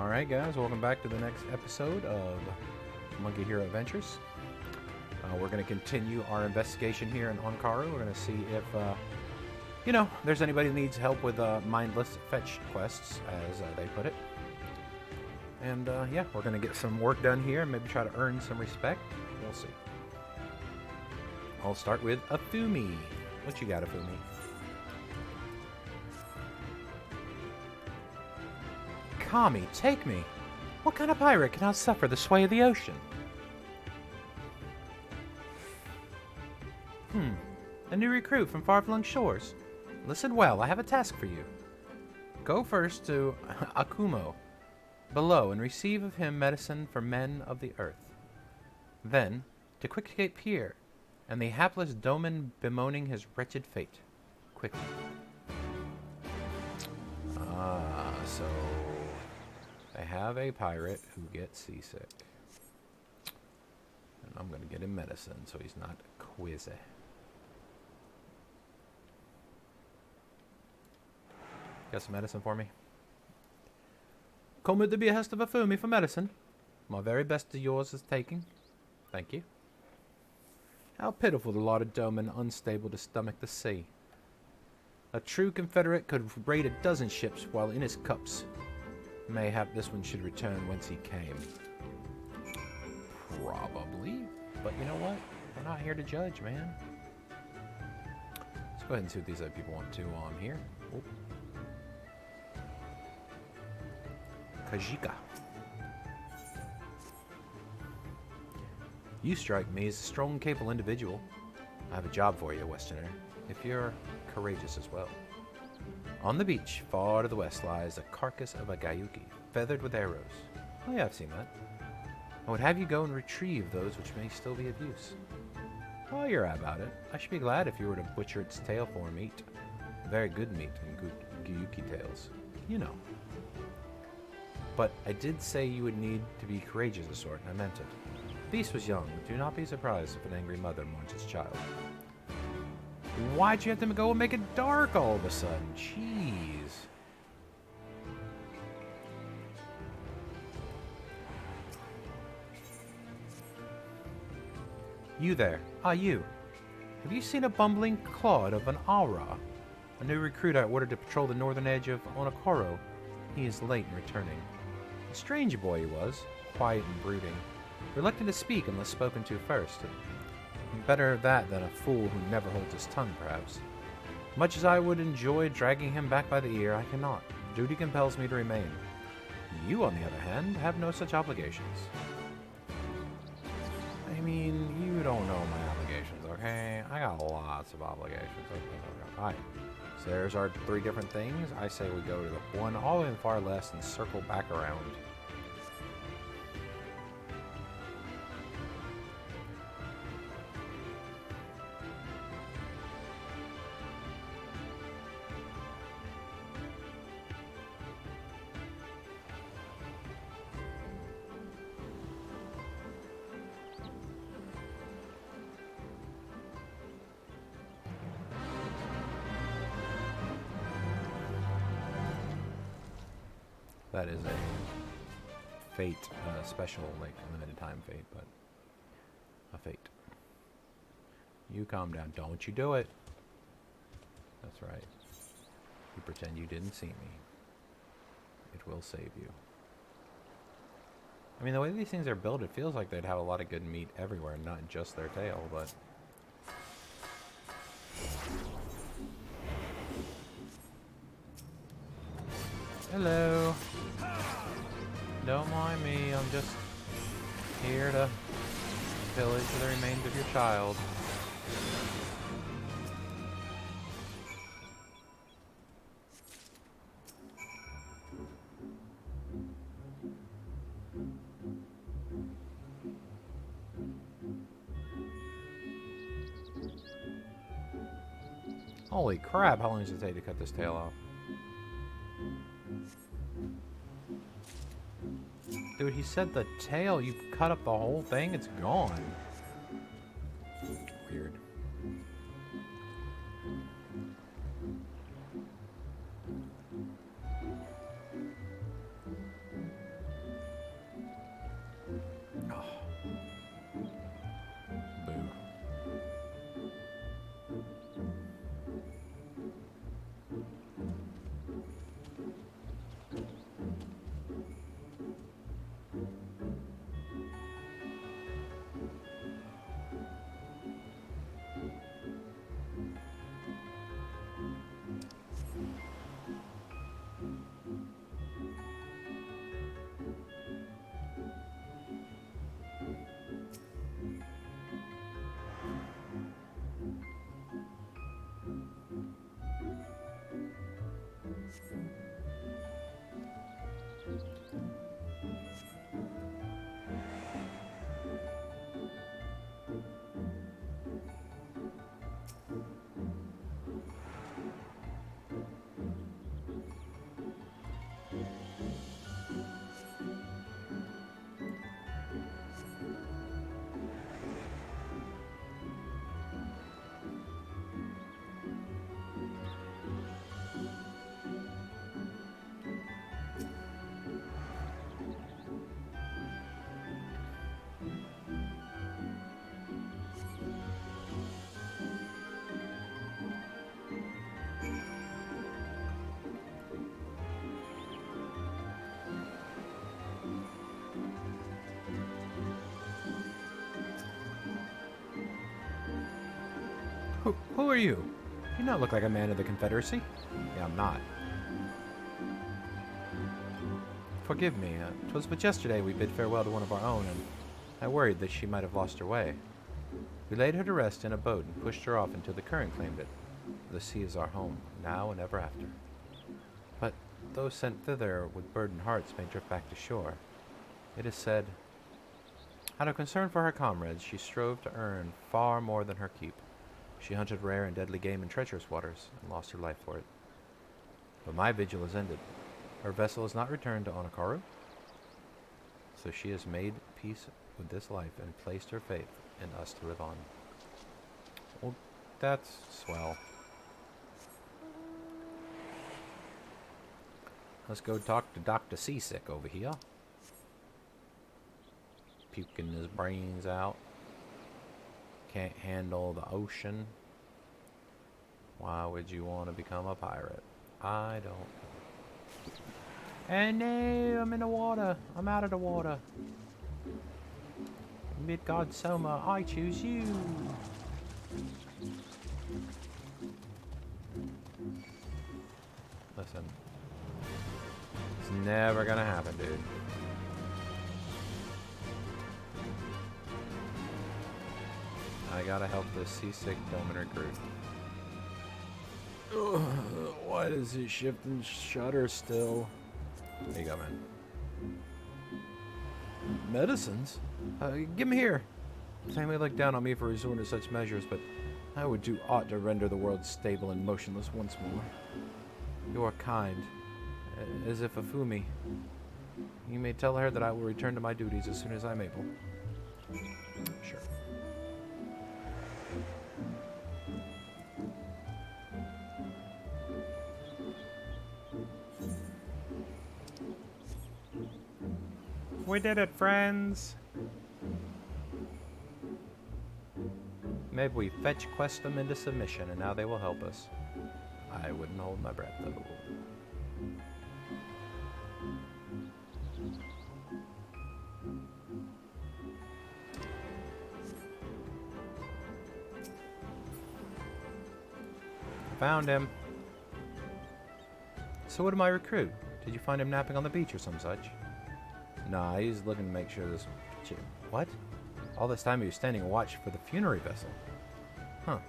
Alright guys, welcome back to the next episode of Monkey Hero Adventures. We're going to continue our investigation here in Onkaru. We're going to see if, there's anybody who needs help with mindless fetch quests, as they put it. And yeah, we're going to get some work done here and maybe try to earn some respect. We'll see. I'll start with Afumi. What you got, Afumi? Kami, take me. What kind of pirate cannot suffer the sway of the ocean? A new recruit from far-flung shores. Listen well, I have a task for you. Go first to Akumo, below, and receive of him medicine for men of the earth. Then, to Quickgate Pier, and the hapless Doman bemoaning his wretched fate. Quickly. So... I have a pirate who gets seasick. And I'm going to get him medicine so he's not queasy. Got some medicine for me? Come at the behest of Afumi for medicine. My very best to yours is taking. Thank you. How pitiful the lot of Doman unstable to stomach the sea. A true Confederate could raid a dozen ships while in his cups. Mayhap this one should return whence he came. Probably. But you know what? We're not here to judge, man. Let's go ahead and see what these other people want to on here. Oh. Kajika. You strike me as a strong, capable individual. I have a job for you, Westerner, if you're courageous as well. On the beach, far to the west, lies the carcass of a Gayuki, feathered with arrows. Oh yeah, I've seen that. I would have you go and retrieve those which may still be of use. While you're about it, I should be glad if you were to butcher its tail for meat. Very good meat and good Gayuki tails. You know. But I did say you would need to be courageous of a sort, and I meant it. The beast was young. Do not be surprised if an angry mother mourns its child. Why'd you have to go and make it dark all of a sudden? Jeez. You there. You. Have you seen a bumbling clod of an Aura? A new recruit I ordered to patrol the northern edge of Onokoro. He is late in returning. A strange boy he was, quiet and brooding, reluctant to speak unless spoken to first. Better that than a fool who never holds his tongue, perhaps. Much as I would enjoy dragging him back by the ear, I cannot. Duty compels me to remain. You, on the other hand, have no such obligations. I mean, you don't know my obligations, okay? I got lots of obligations. Alright, so there's our three different things. I say we go to the one all the way in the far left and circle back around. That is a fate, special, like limited time fate, but a fate. You calm down. Don't you do it. That's right. You pretend you didn't see me. It will save you. I mean, the way these things are built, it feels like they'd have a lot of good meat everywhere, not just their tail, but... Hello. Don't mind me, I'm just here to pillage the remains of your child. Holy crap, how long does it take to cut this tail off? Dude, he said the tail, you cut up the whole thing, it's gone. Weird. Who are you? You do not look like a man of the Confederacy. Yeah, I'm not. Forgive me. 'Twas but yesterday we bid farewell to one of our own, and I worried that she might have lost her way. We laid her to rest in a boat and pushed her off until the current claimed it. The sea is our home, now and ever after. But those sent thither with burdened hearts may drift back to shore. It is said, out of concern for her comrades, she strove to earn far more than her keep. She hunted rare and deadly game in treacherous waters, and lost her life for it. But my vigil is ended. Her vessel is not returned to Onakaru, so she has made peace with this life and placed her faith in us to live on. Well, that's swell. Let's go talk to Dr. Seasick over here. Puking his brains out. Can't handle the ocean. Why would you want to become a pirate? I don't know. And no, I'm in the water. I'm out of the water. Midgard Soma, I choose you. Listen. It's never gonna happen, dude. I gotta help this seasick Dominar Groot. Why does he shift and shudder still? There you go, man. Medicines? Give 'em here. They may look down on me for resorting to such measures, but I would do aught to render the world stable and motionless once more. You are kind, as if Afumi. You may tell her that I will return to my duties as soon as I'm able. Sure. We did it, friends! Maybe we fetch quest them into submission, and now they will help us. I wouldn't hold my breath, though. Found him. So what did my recruit? Did you find him napping on the beach or some such? Nah, he's looking to make sure this... What? All this time he was standing watch for the funerary vessel. Huh.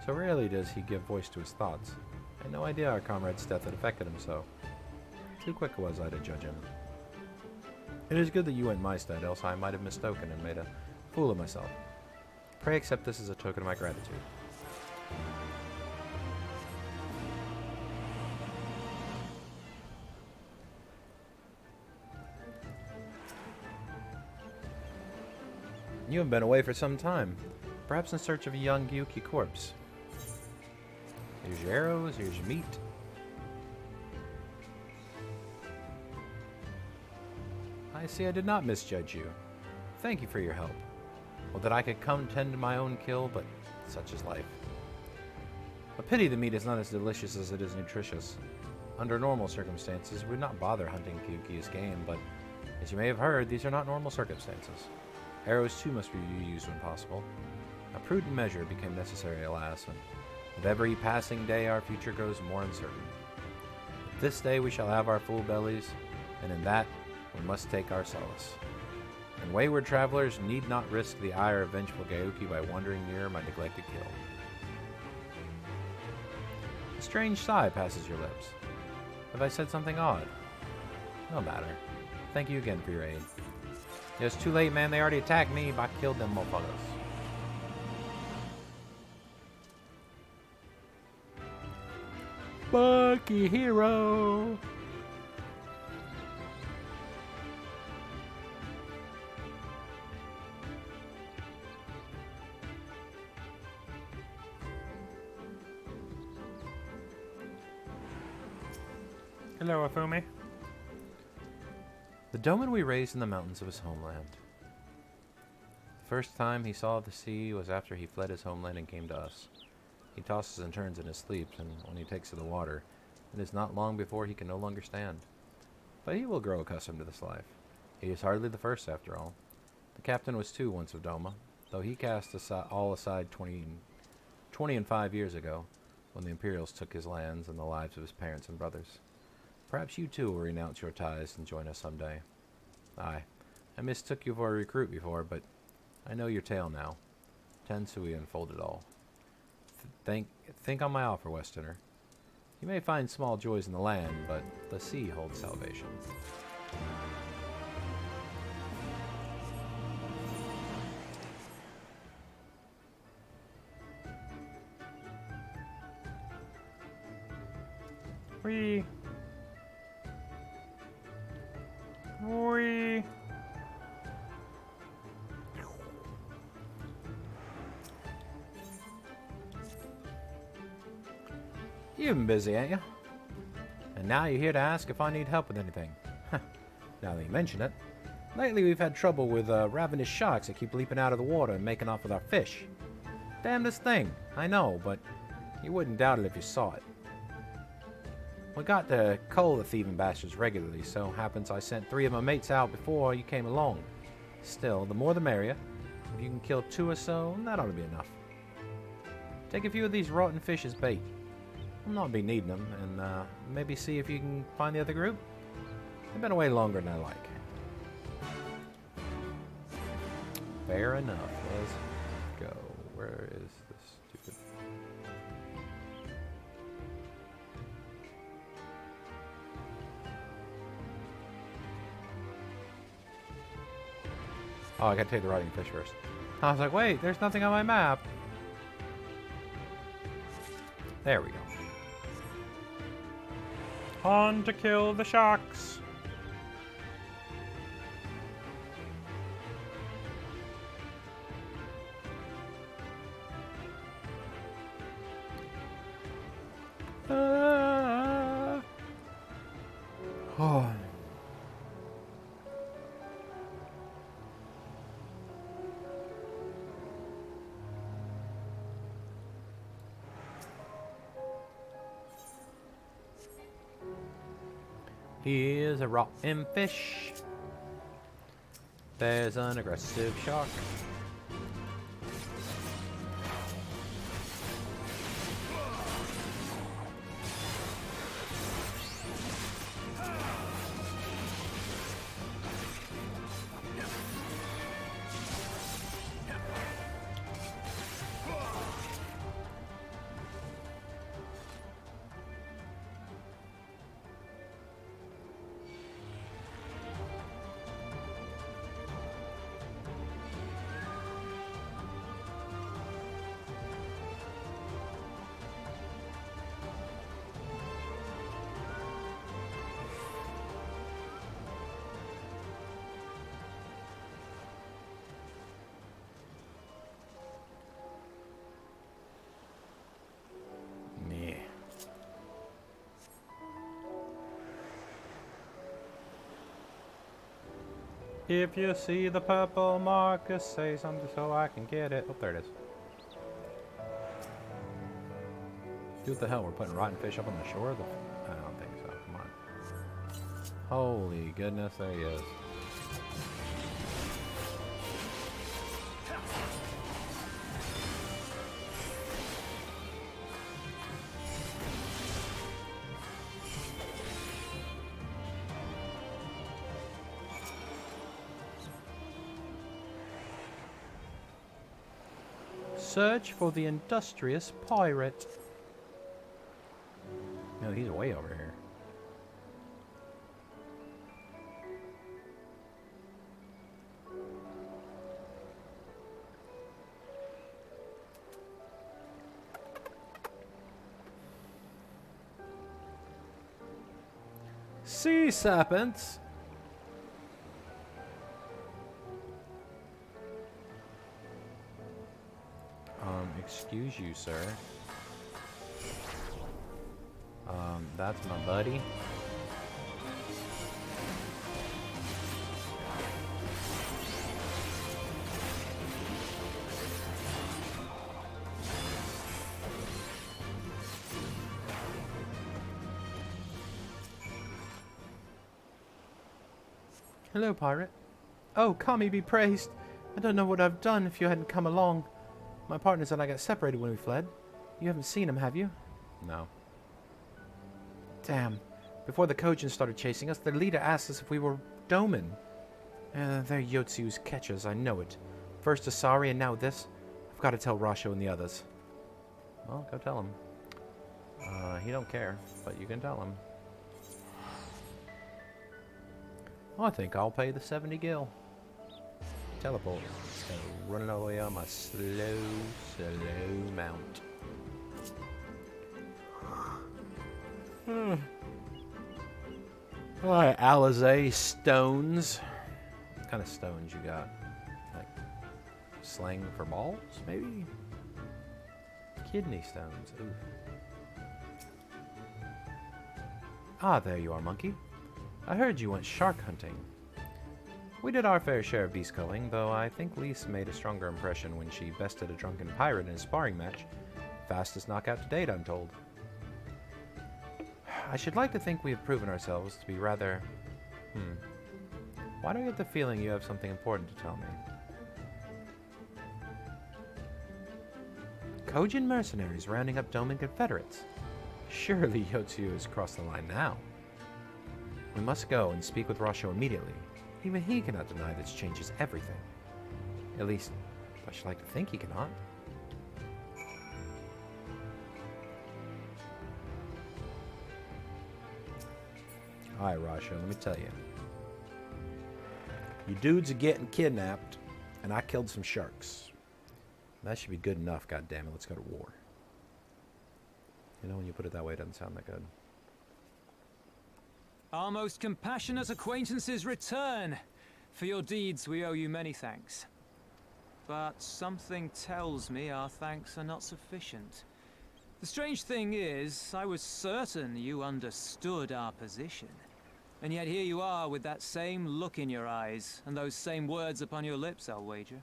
So rarely does he give voice to his thoughts. I had no idea our comrade's death had affected him so. Too quick was I to judge him. It is good that you went my stead, else I might have mistoken and made a fool of myself. Pray accept this as a token of my gratitude. You have been away for some time, perhaps in search of a young Gyuki corpse. Here's your arrows, here's your meat. I see I did not misjudge you. Thank you for your help. Well, that I could come tend to my own kill, but such is life. A pity the meat is not as delicious as it is nutritious. Under normal circumstances, we would not bother hunting Gyuki as game, but as you may have heard, these are not normal circumstances. Arrows too must be used when possible. A prudent measure became necessary, alas, and with every passing day our future grows more uncertain. This day we shall have our full bellies, and in that we must take our solace. And wayward travelers need not risk the ire of vengeful Gyuki by wandering near my neglected kill. A strange sigh passes your lips. Have I said something odd? No matter. Thank you again for your aid. It's too late, man. They already attacked me, but I killed them motherfuckers. Bucky hero! Hello, Afumi. The Doman we raised in the mountains of his homeland. The first time he saw the sea was after he fled his homeland and came to us. He tosses and turns in his sleep, and when he takes to the water, it is not long before he can no longer stand. But he will grow accustomed to this life. He is hardly the first, after all. The captain was too once of Doma, though he cast all aside 25 years ago, when the Imperials took his lands and the lives of his parents and brothers. Perhaps you too will renounce your ties and join us someday. Aye, I mistook you for a recruit before, but I know your tale now. Tensui unfolded all. Think on my offer, Westerner. You may find small joys in the land, but the sea holds salvation. Wee. Wee. You've been busy, ain't you? And now you're here to ask if I need help with anything. Now that you mention it, lately we've had trouble with ravenous sharks that keep leaping out of the water and making off with our fish. Damnedest thing, I know, but you wouldn't doubt it if you saw it. We got to cull the thieving bastards regularly, so happens I sent 3 of my mates out before you came along. Still, the more the merrier. If you can kill 2 or so, that ought to be enough. Take a few of these rotten fish as bait. I'll not be needing them, and maybe see if you can find the other group. They've been away longer than I like. Fair enough. Let's go. Where is this stupid... Oh, I gotta take the rotting fish first. I was like, wait, there's nothing on my map. There we go. On to kill the sharks. Oh. Here's a rotten fish. There's an aggressive shark. If you see the purple marker, say something so I can get it. Oh, there it is. Dude, what the hell? We're putting rotten fish up on the shore? I don't think so. Come on. Holy goodness, there he is. Search for the industrious pirate. No, he's way over here. Sea serpents. Excuse you, sir. That's my buddy. Hello, pirate. Oh, Kami be praised. I don't know what I've done if you hadn't come along. My partners and I got separated when we fled. You haven't seen him, have you? No. Damn. Before the kojin started chasing us, their leader asked us if we were Doman. They're Yotsu's catchers, I know it. First Asari and now this. I've got to tell Rasho and the others. Well, go tell him. He don't care, but you can tell him. I think I'll pay the 70 gil. Teleport. So running all the way on my slow mount. Alright, Alizé stones. What kind of stones you got? Like slang for balls, maybe? Kidney stones. Ooh. Ah, there you are, monkey. I heard you went shark hunting. We did our fair share of beast culling, though I think Lise made a stronger impression when she bested a drunken pirate in a sparring match. Fastest knockout to date, I'm told. I should like to think we have proven ourselves to be rather... Why do I get the feeling you have something important to tell me? Kojin mercenaries rounding up Doman Confederates. Surely Yotsu has crossed the line now. We must go and speak with Rasho immediately. Even he cannot deny this changes everything. At least, I should like to think he cannot. Alright, Rasho, let me tell you. You dudes are getting kidnapped, and I killed some sharks. That should be good enough, goddammit. Let's go to war. You know, when you put it that way, it doesn't sound that good. Our most compassionate acquaintances return. For your deeds, we owe you many thanks. But something tells me our thanks are not sufficient. The strange thing is, I was certain you understood our position. And yet here you are with that same look in your eyes, and those same words upon your lips, I'll wager.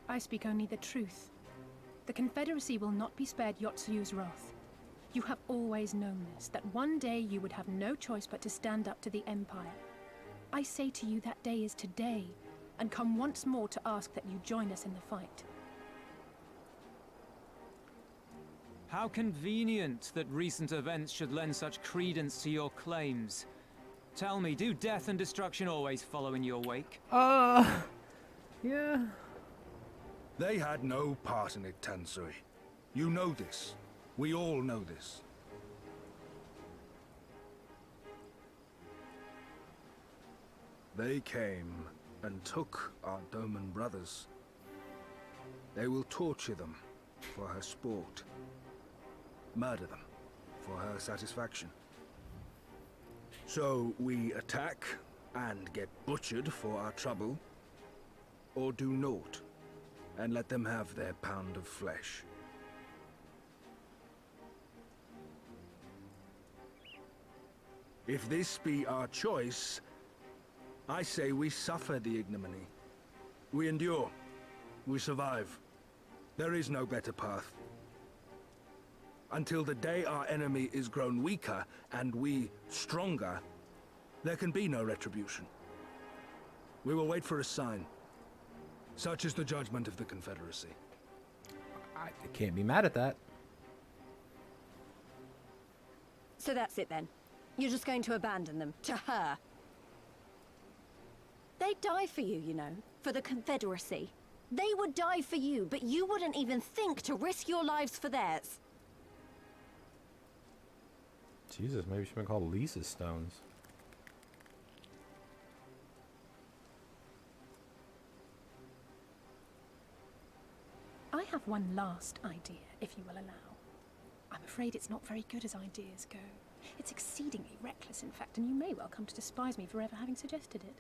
I speak only the truth. The Confederacy will not be spared Yotsu's wrath. You have always known this, that one day you would have no choice but to stand up to the Empire. I say to you that day is today, and come once more to ask that you join us in the fight. How convenient that recent events should lend such credence to your claims. Tell me, do death and destruction always follow in your wake? Yeah. They had no part in it, Tansui. You know this. We all know this. They came and took our Doman brothers. They will torture them for her sport. Murder them for her satisfaction. So we attack and get butchered for our trouble, or do naught and let them have their pound of flesh. If this be our choice, I say we suffer the ignominy. We endure. We survive. There is no better path. Until the day our enemy is grown weaker and we stronger, there can be no retribution. We will wait for a sign. Such is the judgment of the Confederacy. I can't be mad at that. So that's it then. You're just going to abandon them to her. They'd die for you, you know, for the Confederacy. They would die for you, but you wouldn't even think to risk your lives for theirs. Jesus, maybe she's been called Lisa's Stones. I have one last idea, if you will allow. I'm afraid it's not very good as ideas go. It's exceedingly reckless, in fact, and you may well come to despise me for ever having suggested it.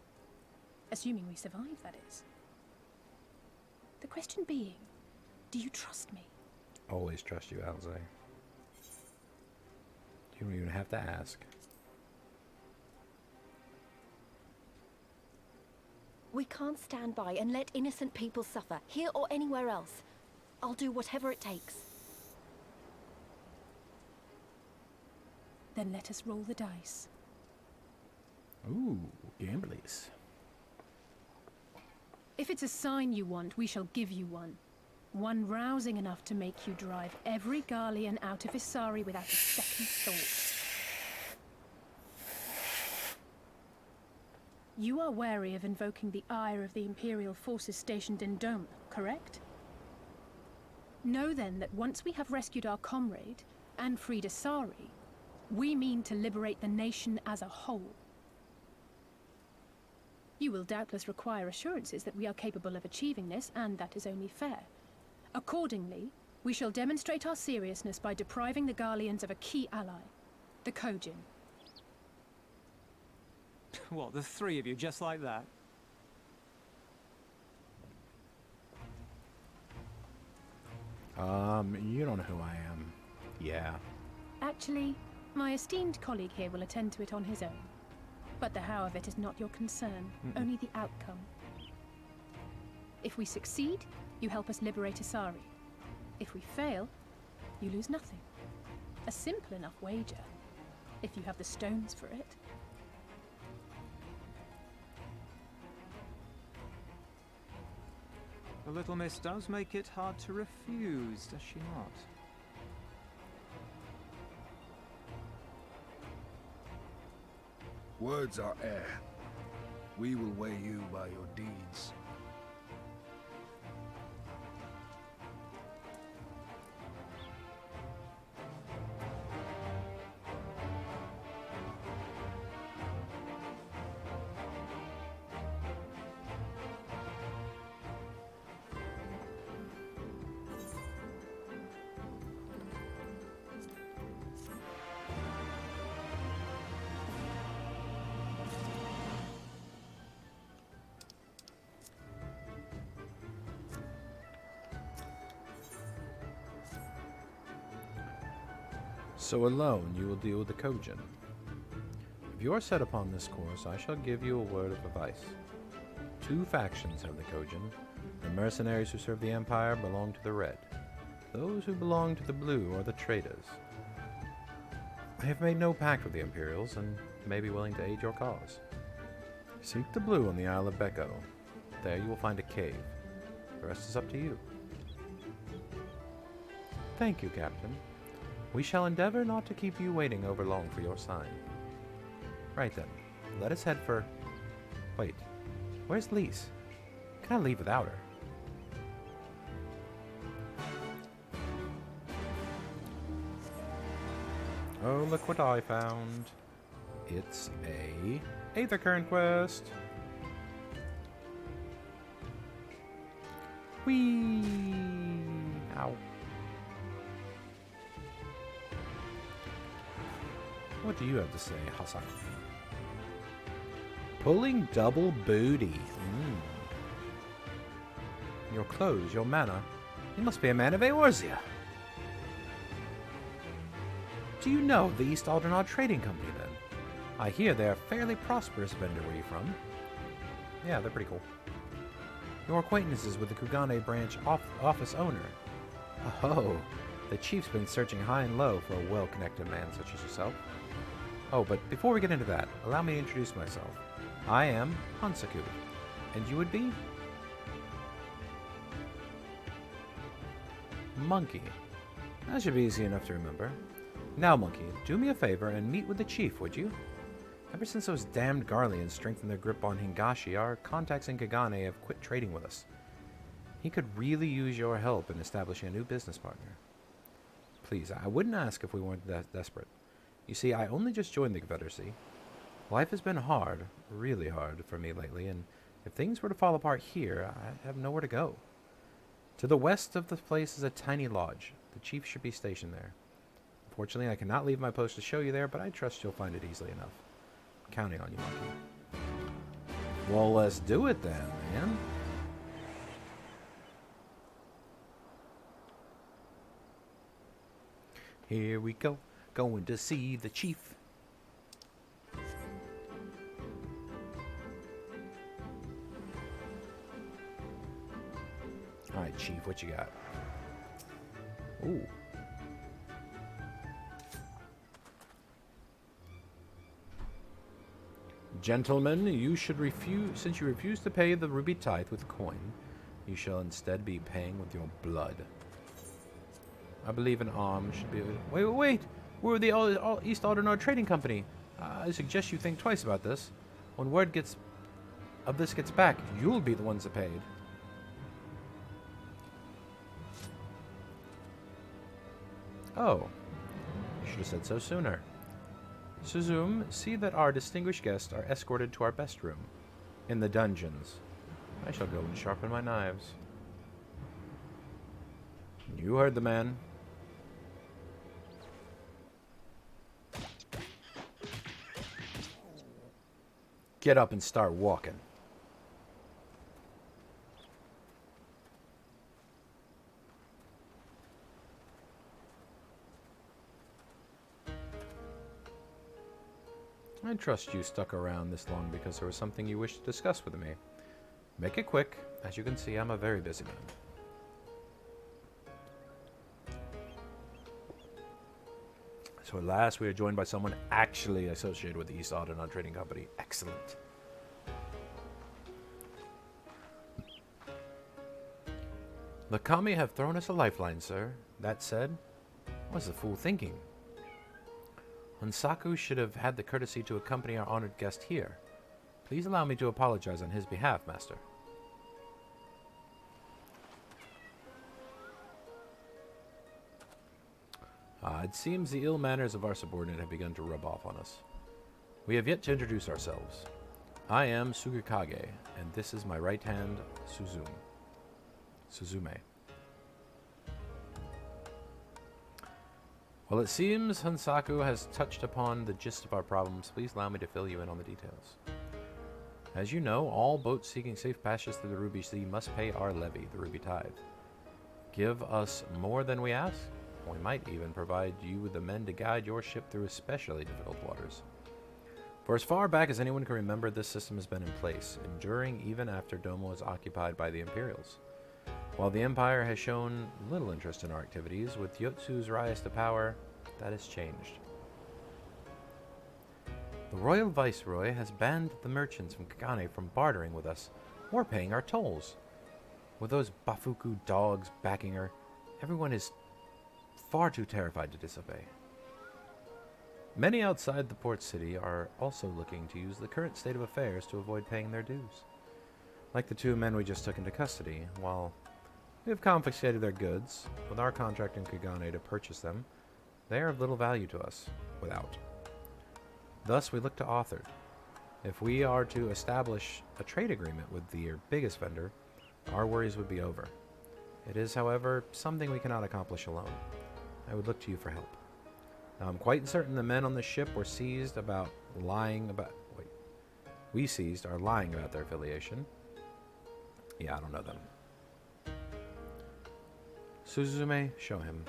Assuming we survive, that is. The question being, do you trust me? Always trust you, Alze. You don't even have to ask. We can't stand by and let innocent people suffer, here or anywhere else. I'll do whatever it takes. Then let us roll the dice. Ooh, gamblies. If it's a sign you want, we shall give you one. One rousing enough to make you drive every Garlean out of Isari without a second thought. You are wary of invoking the ire of the Imperial forces stationed in Doma, correct? Know then that once we have rescued our comrade, and freed Isari, we mean to liberate the nation as a whole. You will doubtless require assurances that we are capable of achieving this, and that is only fair. Accordingly, we shall demonstrate our seriousness by depriving the Garleans of a key ally, the kojin. What, the three of you, just like that? You don't know who I am. Yeah. Actually, my esteemed colleague here will attend to it on his own. But the how of it is not your concern, only the outcome. If we succeed, you help us liberate Isari. If we fail, you lose nothing. A simple enough wager, if you have the stones for it. The little miss does make it hard to refuse, does she not? Words are air. We will weigh you by your deeds. So alone you will deal with the kojin. If you are set upon this course, I shall give you a word of advice. Two factions have the kojin. The mercenaries who serve the Empire belong to the red. Those who belong to the blue are the traitors. I have made no pact with the Imperials, and may be willing to aid your cause. Seek the blue on the Isle of Becco. There you will find a cave. The rest is up to you. Thank you, Captain. We shall endeavor not to keep you waiting over long for your sign. Right then, let us head for... Wait, where's Lise? Can I leave without her? Oh, look what I found. It's a Aether Current quest. Whee! Ow. What do you have to say, Hassan? Pulling double booty. Your clothes, your manner. You must be a man of Eorzea. Do you know the East Aldernod Trading Company, then? I hear they're a fairly prosperous vendor where you from. Yeah, they're pretty cool. Your acquaintances with the Kurenai branch office owner. Oh, the chief's been searching high and low for a well-connected man such as yourself. Oh, but before we get into that, allow me to introduce myself. I am Hansaku, and you would be? Monkey. That should be easy enough to remember. Now, Monkey, do me a favor and meet with the chief, would you? Ever since those damned Garleans strengthened their grip on Hingashi, our contacts in Kagane have quit trading with us. He could really use your help in establishing a new business partner. Please, I wouldn't ask if we weren't that desperate. You see, I only just joined the Confederacy. Life has been hard, really hard for me lately, and if things were to fall apart here, I have nowhere to go. To the west of the place is a tiny lodge. The chief should be stationed there. Unfortunately, I cannot leave my post to show you there, but I trust you'll find it easily enough. I'm counting on you, Monkey. Well, let's do it then, man. Here we go, going to see the chief. Alright, chief, what you got? Ooh. Gentlemen, you should refuse, since you refuse to pay the ruby tithe with coin, you shall instead be paying with your blood. I believe an arm should be... Wait! We're the East Aldernar Trading Company. I suggest you think twice about this. When word gets back, you'll be the ones that paid. Oh. You should have said so sooner. Suzume, see that our distinguished guests are escorted to our best room. In the dungeons. I shall go and sharpen my knives. You heard the man. Get up and start walking. I trust you stuck around this long because there was something you wished to discuss with me. Make it quick. As you can see, I'm a very busy man. So at last we are joined by someone actually associated with the East Aldernar Trading Company. Excellent. The Kami have thrown us a lifeline, sir. That said, what's the fool thinking? Hansaku should have had the courtesy to accompany our honored guest here. Please allow me to apologize on his behalf, Master. It seems the ill manners of our subordinate have begun to rub off on us. We have yet to introduce ourselves. I am Sugikage, and this is my right hand, Suzume. Well, it seems Hansaku has touched upon the gist of our problems. Please allow me to fill you in on the details. As you know, all boats seeking safe passage through the Ruby Sea must pay our levy, the Ruby Tithe. Give us more than we ask. We might even provide you with the men to guide your ship through especially difficult waters. For as far back as anyone can remember, this system has been in place, enduring even after Domo was occupied by the Imperials. While the Empire has shown little interest in our activities, with Yotsu's rise to power, that has changed. The Royal Viceroy has banned the merchants from Kagane from bartering with us or paying our tolls. With those Bafuku dogs backing her, everyone is far too terrified to disobey. Many outside the port city are also looking to use the current state of affairs to avoid paying their dues. Like the two men we just took into custody, while we have confiscated their goods, with our contract in Kagane to purchase them, they are of little value to us, without. Thus we look to Author. If we are to establish a trade agreement with their biggest vendor, our worries would be over. It is, however, something we cannot accomplish alone. I would look to you for help. Now, I'm quite certain the men on the ship were seized about lying about... Wait. We seized are lying about their affiliation. Yeah, I don't know them. Suzume, show him.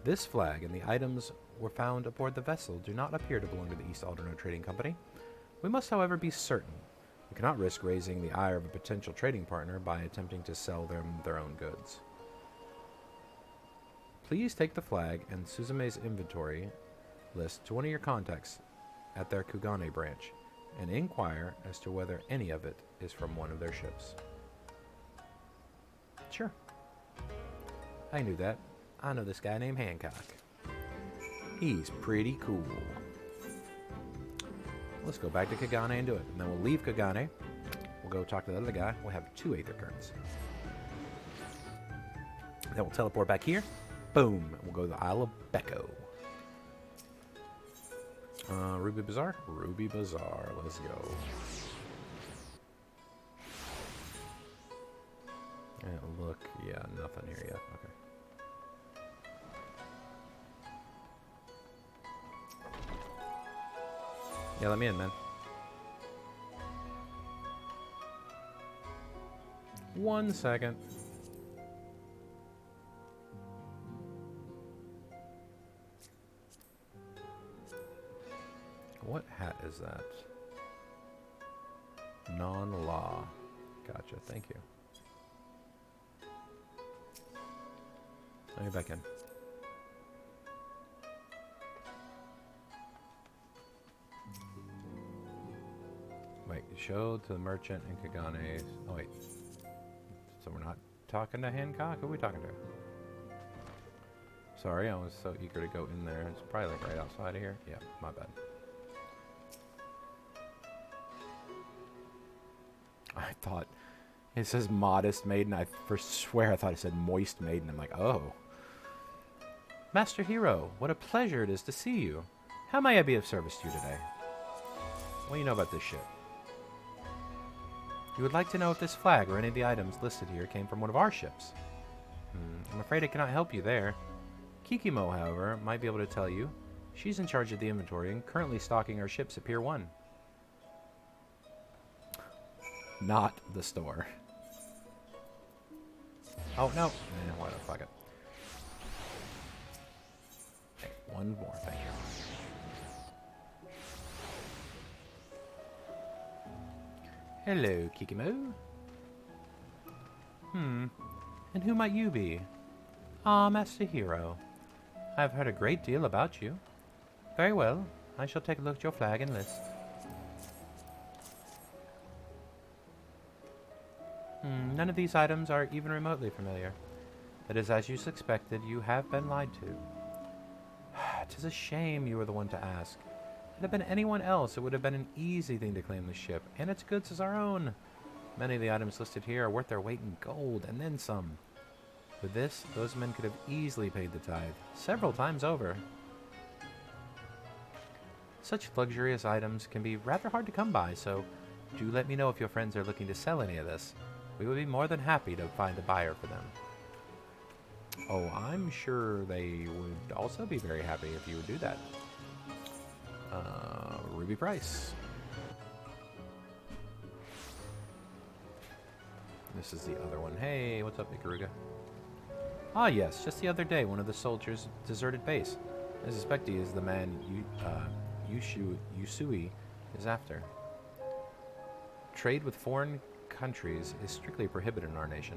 This flag and the items were found aboard the vessel do not appear to belong to the East Aldernar Trading Company. We must, however, be certain. We cannot risk raising the ire of a potential trading partner by attempting to sell them their own goods. Please take the flag and Suzume's inventory list to one of your contacts at their Kugane branch and inquire as to whether any of it is from one of their ships. Sure. I knew that. I know this guy named Hancock. He's pretty cool. Let's go back to Kagane and do it. And then we'll leave Kagane. We'll go talk to the other guy. We'll have 2 Aether Currents. Then we'll teleport back here. Boom. We'll go to the Isle of Becco. Ruby Bazaar? Ruby Bazaar. Let's go. Look. Yeah, nothing here yet. Okay. Yeah, let me in, man. 1 second. What hat is that? Non-law. Gotcha, thank you. Let me back in. Wait, show to the merchant in Kagane. Oh, wait. So we're not talking to Hancock? Who are we talking to? Sorry, I was so eager to go in there. It's probably like right outside of here. Yeah, my bad. I thought it says modest maiden. I first swear I thought it said moist maiden. I'm like, oh. Master Hero, what a pleasure it is to see you. How may I be of service to you today? What do you know about this ship? You would like to know if this flag or any of the items listed here came from one of our ships. I'm afraid I cannot help you there. Kikimo, however, might be able to tell you. She's in charge of the inventory and currently stocking our ships at Pier 1. Not the store. Oh, no. Why the fuck it? Okay, 1 more, thank you. Hello, Kikimo. And who might you be? Ah, Master Hero. I've heard a great deal about you. Very well. I shall take a look at your flag and list. None of these items are even remotely familiar. That is as you suspected, you have been lied to. 'Tis a shame you were the one to ask. Had it been anyone else, it would have been an easy thing to claim the ship, and its goods as our own. Many of the items listed here are worth their weight in gold, and then some. With this, those men could have easily paid the tithe, several times over. Such luxurious items can be rather hard to come by, so do let me know if your friends are looking to sell any of this. We would be more than happy to find a buyer for them. Oh, I'm sure they would also be very happy if you would do that. Ruby Price. This is the other one. Hey, what's up, Ikaruga? Ah, yes, just the other day, one of the soldiers deserted base. I suspect he is the man Yusui is after. Trade with foreign countries is strictly prohibited in our nation.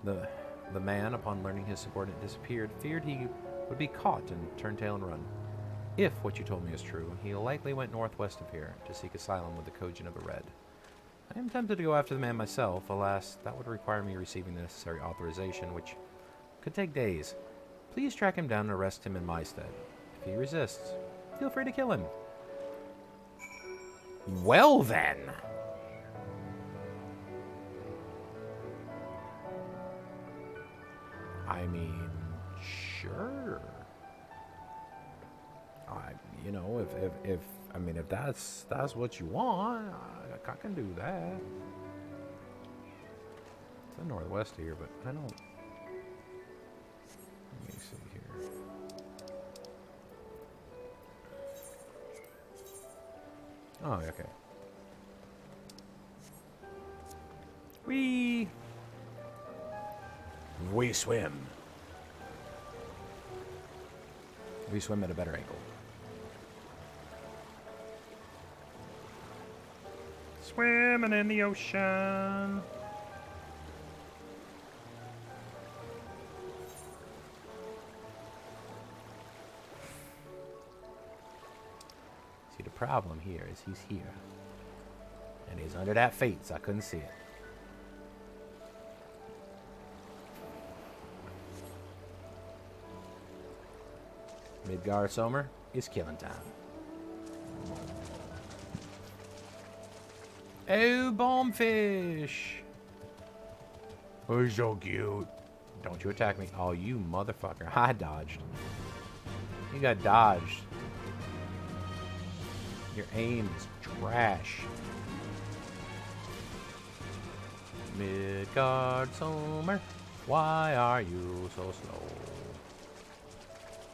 The man, upon learning his subordinate disappeared, feared he would be caught and turn tail and run. If what you told me is true, he likely went northwest of here to seek asylum with the Kojin of the Red. I am tempted to go after the man myself. Alas, that would require me receiving the necessary authorization, which could take days. Please track him down and arrest him in my stead. If he resists, feel free to kill him. Well then. I mean, sure. You know, if that's what you want, I can do that. It's the northwest here, but I don't. Let me see here. Oh, okay. We swim. We swim at a better angle. Swimming in the ocean. See, the problem here is he's here. And he's under that fate, so I couldn't see it. Midgar Somer is killing time. Oh, bombfish! Oh, so cute. Don't you attack me. Oh, you motherfucker. I dodged. You got dodged. Your aim is trash. Midgard Somer, why are you so slow?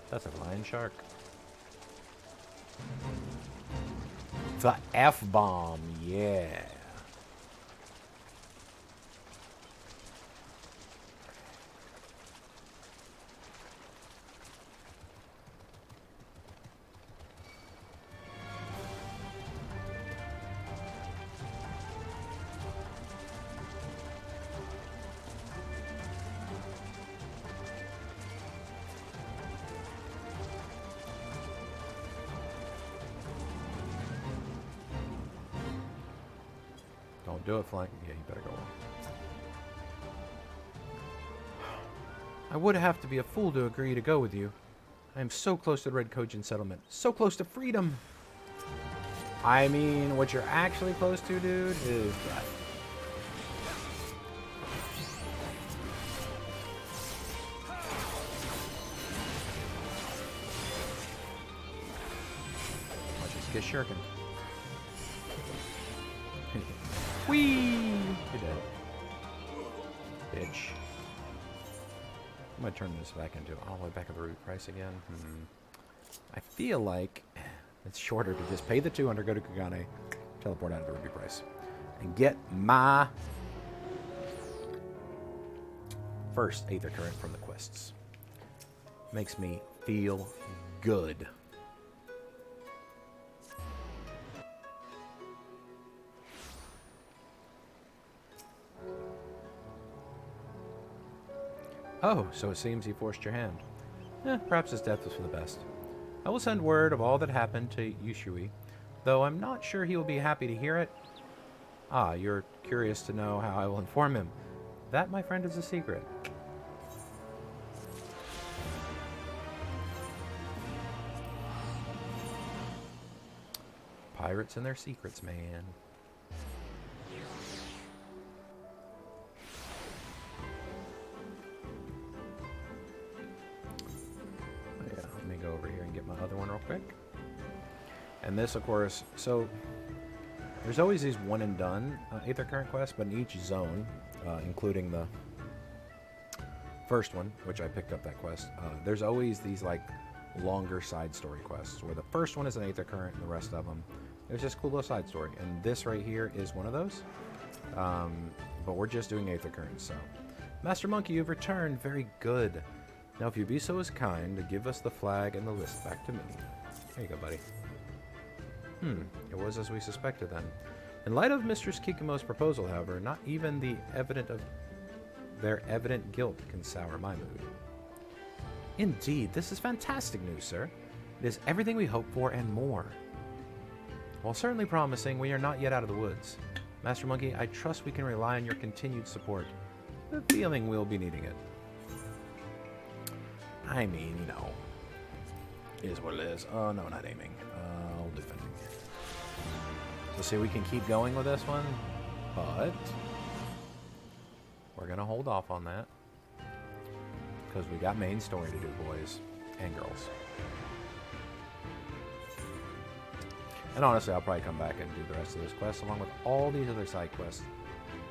That's a lion shark. The F-bomb, yeah. Don't do it, flank. Yeah, you better go on. I would have to be a fool to agree to go with you. I am so close to the Red Kojin settlement. So close to freedom. I mean, what you're actually close to, dude, is death. Watch us get shirking. Whee! You're dead. Bitch. I'm gonna turn this back into all the way back at the ruby price again. I feel like it's shorter to just pay the 200, go to Kurenai, teleport out of the ruby price, and get my first Aether Current from the quests. Makes me feel good. Oh, so it seems he forced your hand. Perhaps his death was for the best. I will send word of all that happened to Yushui, though I'm not sure he will be happy to hear it. Ah, you're curious to know how I will inform him. That, my friend, is a secret. Pirates and their secrets, man. Go over here and get my other one real quick. And this, of course, so there's always these one and done Aether Current quests, but in each zone, including the first one, which I picked up that quest, there's always these like longer side story quests where the first one is an Aether Current and the rest of them, there's this cool little side story. And this right here is one of those. But we're just doing Aether Currents, so. Master Monkey, you've returned. Very good. Now, if you be so as kind to give us the flag and the list back to me. There you go, buddy. It was as we suspected then. In light of Mistress Kikumo's proposal, however, not even their evident guilt can sour my mood. Indeed, this is fantastic news, sir. It is everything we hoped for and more. While certainly promising, we are not yet out of the woods. Master Monkey, I trust we can rely on your continued support. The feeling we'll be needing it. I mean, you know, is what it is. Oh, no, not aiming. I'll defend. So see, we can keep going with this one, but we're going to hold off on that because we got main story to do, boys and girls. And honestly, I'll probably come back and do the rest of this quest along with all these other side quests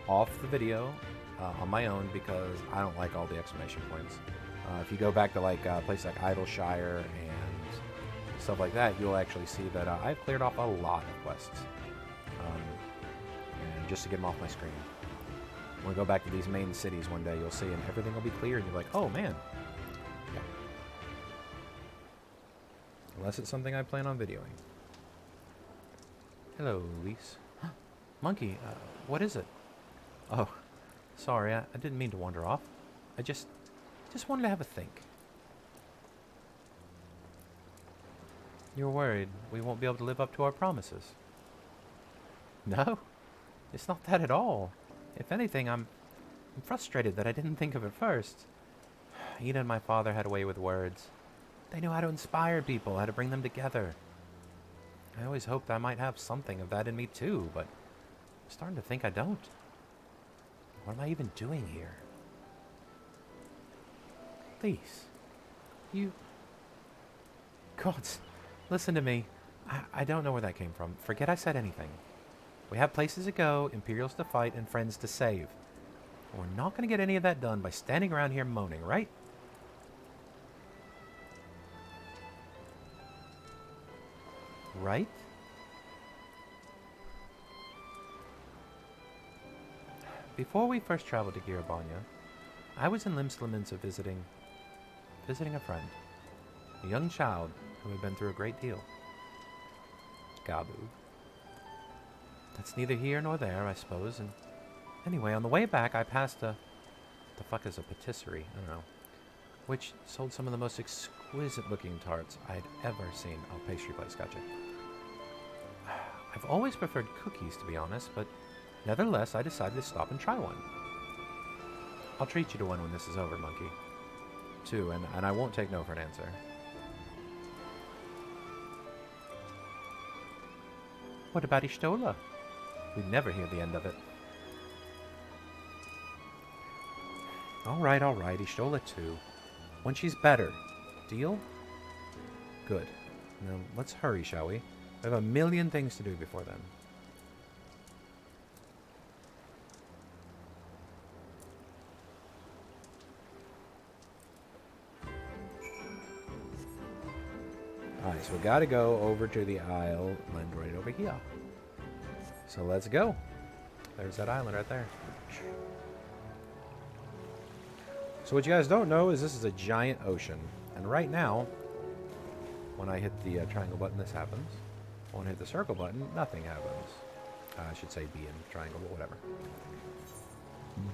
off the video on my own because I don't like all the exclamation points. If you go back to like places like Idleshire and stuff like that, you'll actually see that I've cleared off a lot of quests. And just to get them off my screen. When we go back to these main cities one day, you'll see and everything will be clear and you're like, oh man. Yeah. Unless it's something I plan on videoing. Hello, Lise. Monkey, what is it? Oh, sorry, I didn't mean to wander off. I just wanted to have a think. You're worried we won't be able to live up to our promises. No, it's not that at all. If anything, I'm frustrated that I didn't think of it first. Ida and my father had a way with words. They knew how to inspire people, how to bring them together. I always hoped I might have something of that in me too, but I'm starting to think I don't. What am I even doing here? Please. You... Gods, listen to me. I don't know where that came from. Forget I said anything. We have places to go, Imperials to fight, and friends to save. We're not going to get any of that done by standing around here moaning, right? Right? Before we first traveled to Girabanya, I was in Limsliminsa visiting a friend. A young child who had been through a great deal. Gabu. That's neither here nor there, I suppose, and anyway, on the way back, I passed what the fuck is a patisserie? I don't know. Which sold some of the most exquisite-looking tarts I'd ever seen. Oh, pastry place, gotcha. I've always preferred cookies, to be honest, but nevertheless, I decided to stop and try one. I'll treat you to one when this is over, monkey. Two, and I won't take no for an answer. What about Ishtola? We'd never hear the end of it. Alright, Ishtola too. When she's better. Deal? Good. Now, let's hurry, shall we? We have a million things to do before then. Alright, so we gotta go over to the island right over here. So let's go. There's that island right there. So what you guys don't know is this is a giant ocean. And right now, when I hit the triangle button, this happens. When I hit the circle button, nothing happens. I should say B in triangle, but whatever.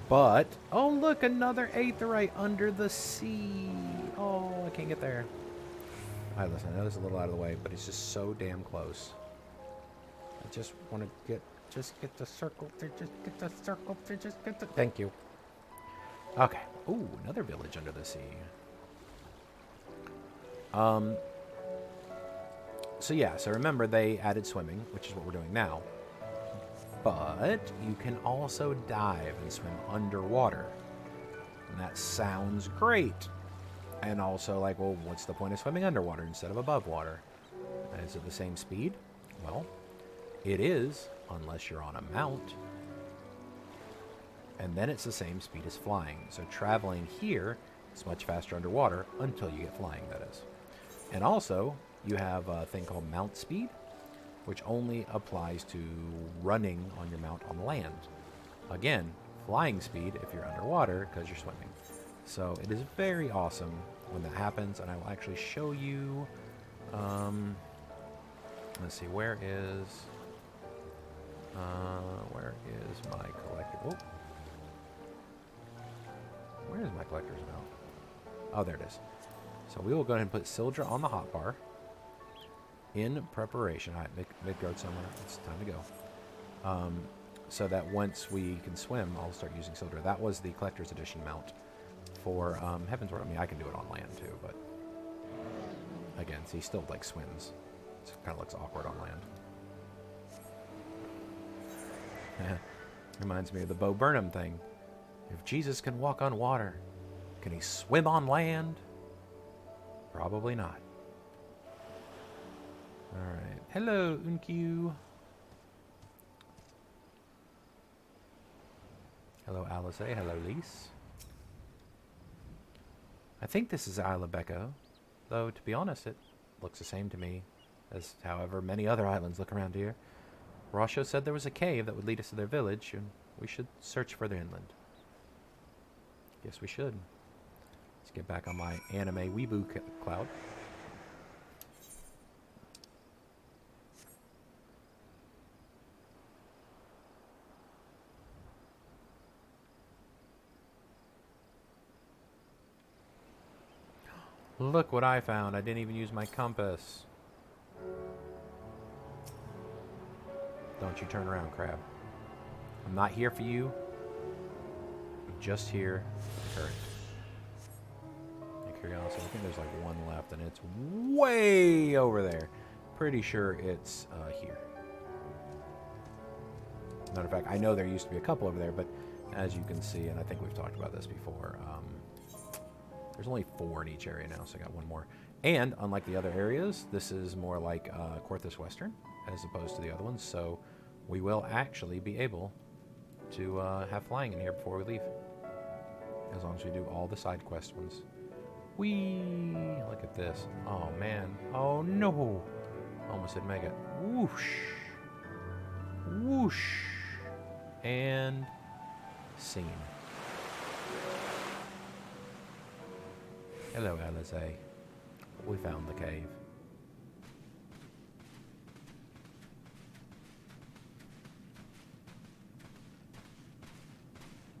But, oh look, another aetheryte under the sea. Oh, I can't get there. Alright, listen, I know this is a little out of the way, but it's just so damn close. I just want to just get the circle, just get the circle, just get the... Thank you. Okay. Ooh, another village under the sea. So yeah, so remember they added swimming, which is what we're doing now. But you can also dive and swim underwater. And that sounds great. And also, like, well, what's the point of swimming underwater instead of above water? Is it the same speed? Well, it is, unless you're on a mount. And then it's the same speed as flying. So traveling here is much faster underwater until you get flying, that is. And also, you have a thing called mount speed, which only applies to running on your mount on land. Again, flying speed if you're underwater because you're swimming. So it is very awesome when that happens, and I will actually show you. Let's see, where is my collector? Oh, where is my collector's mount? Oh, there it is. So we will go ahead and put Sildra on the hotbar in preparation. All right, Midgard somewhere. It's time to go. So that once we can swim, I'll start using Sildra. That was the collector's edition mount for Heaven's Word. I mean, I can do it on land too, but again, see, still like swims. It kind of looks awkward on land. Reminds me of the Bo Burnham thing. If Jesus can walk on water, can he swim on land? Probably not. Alright. Hello, Unkyu. Hello, Alice. Hello, Lise. I think this is Isla Becco, though, to be honest, it looks the same to me as however many other islands look around here. Rasho said there was a cave that would lead us to their village, and we should search further inland. Guess we should. Let's get back on my anime weeboo cloud. Look what I found. I didn't even use my compass. Don't you turn around, crab. I'm not here for you. I'm just here to hurt. curiosity. I think there's like one left, and it's way over there. Pretty sure it's here. Matter of fact, I know there used to be a couple over there, but as you can see, and I think we've talked about this before, there's only 4 in each area now, so I got one more. And unlike the other areas, this is more like Corthus Western as opposed to the other ones, so we will actually be able to have flying in here before we leave. As long as we do all the side quest ones. Whee! Look at this. Oh, man. Oh, no! Almost hit Mega. Whoosh! Whoosh! And scene. Hello, Alizé. We found the cave.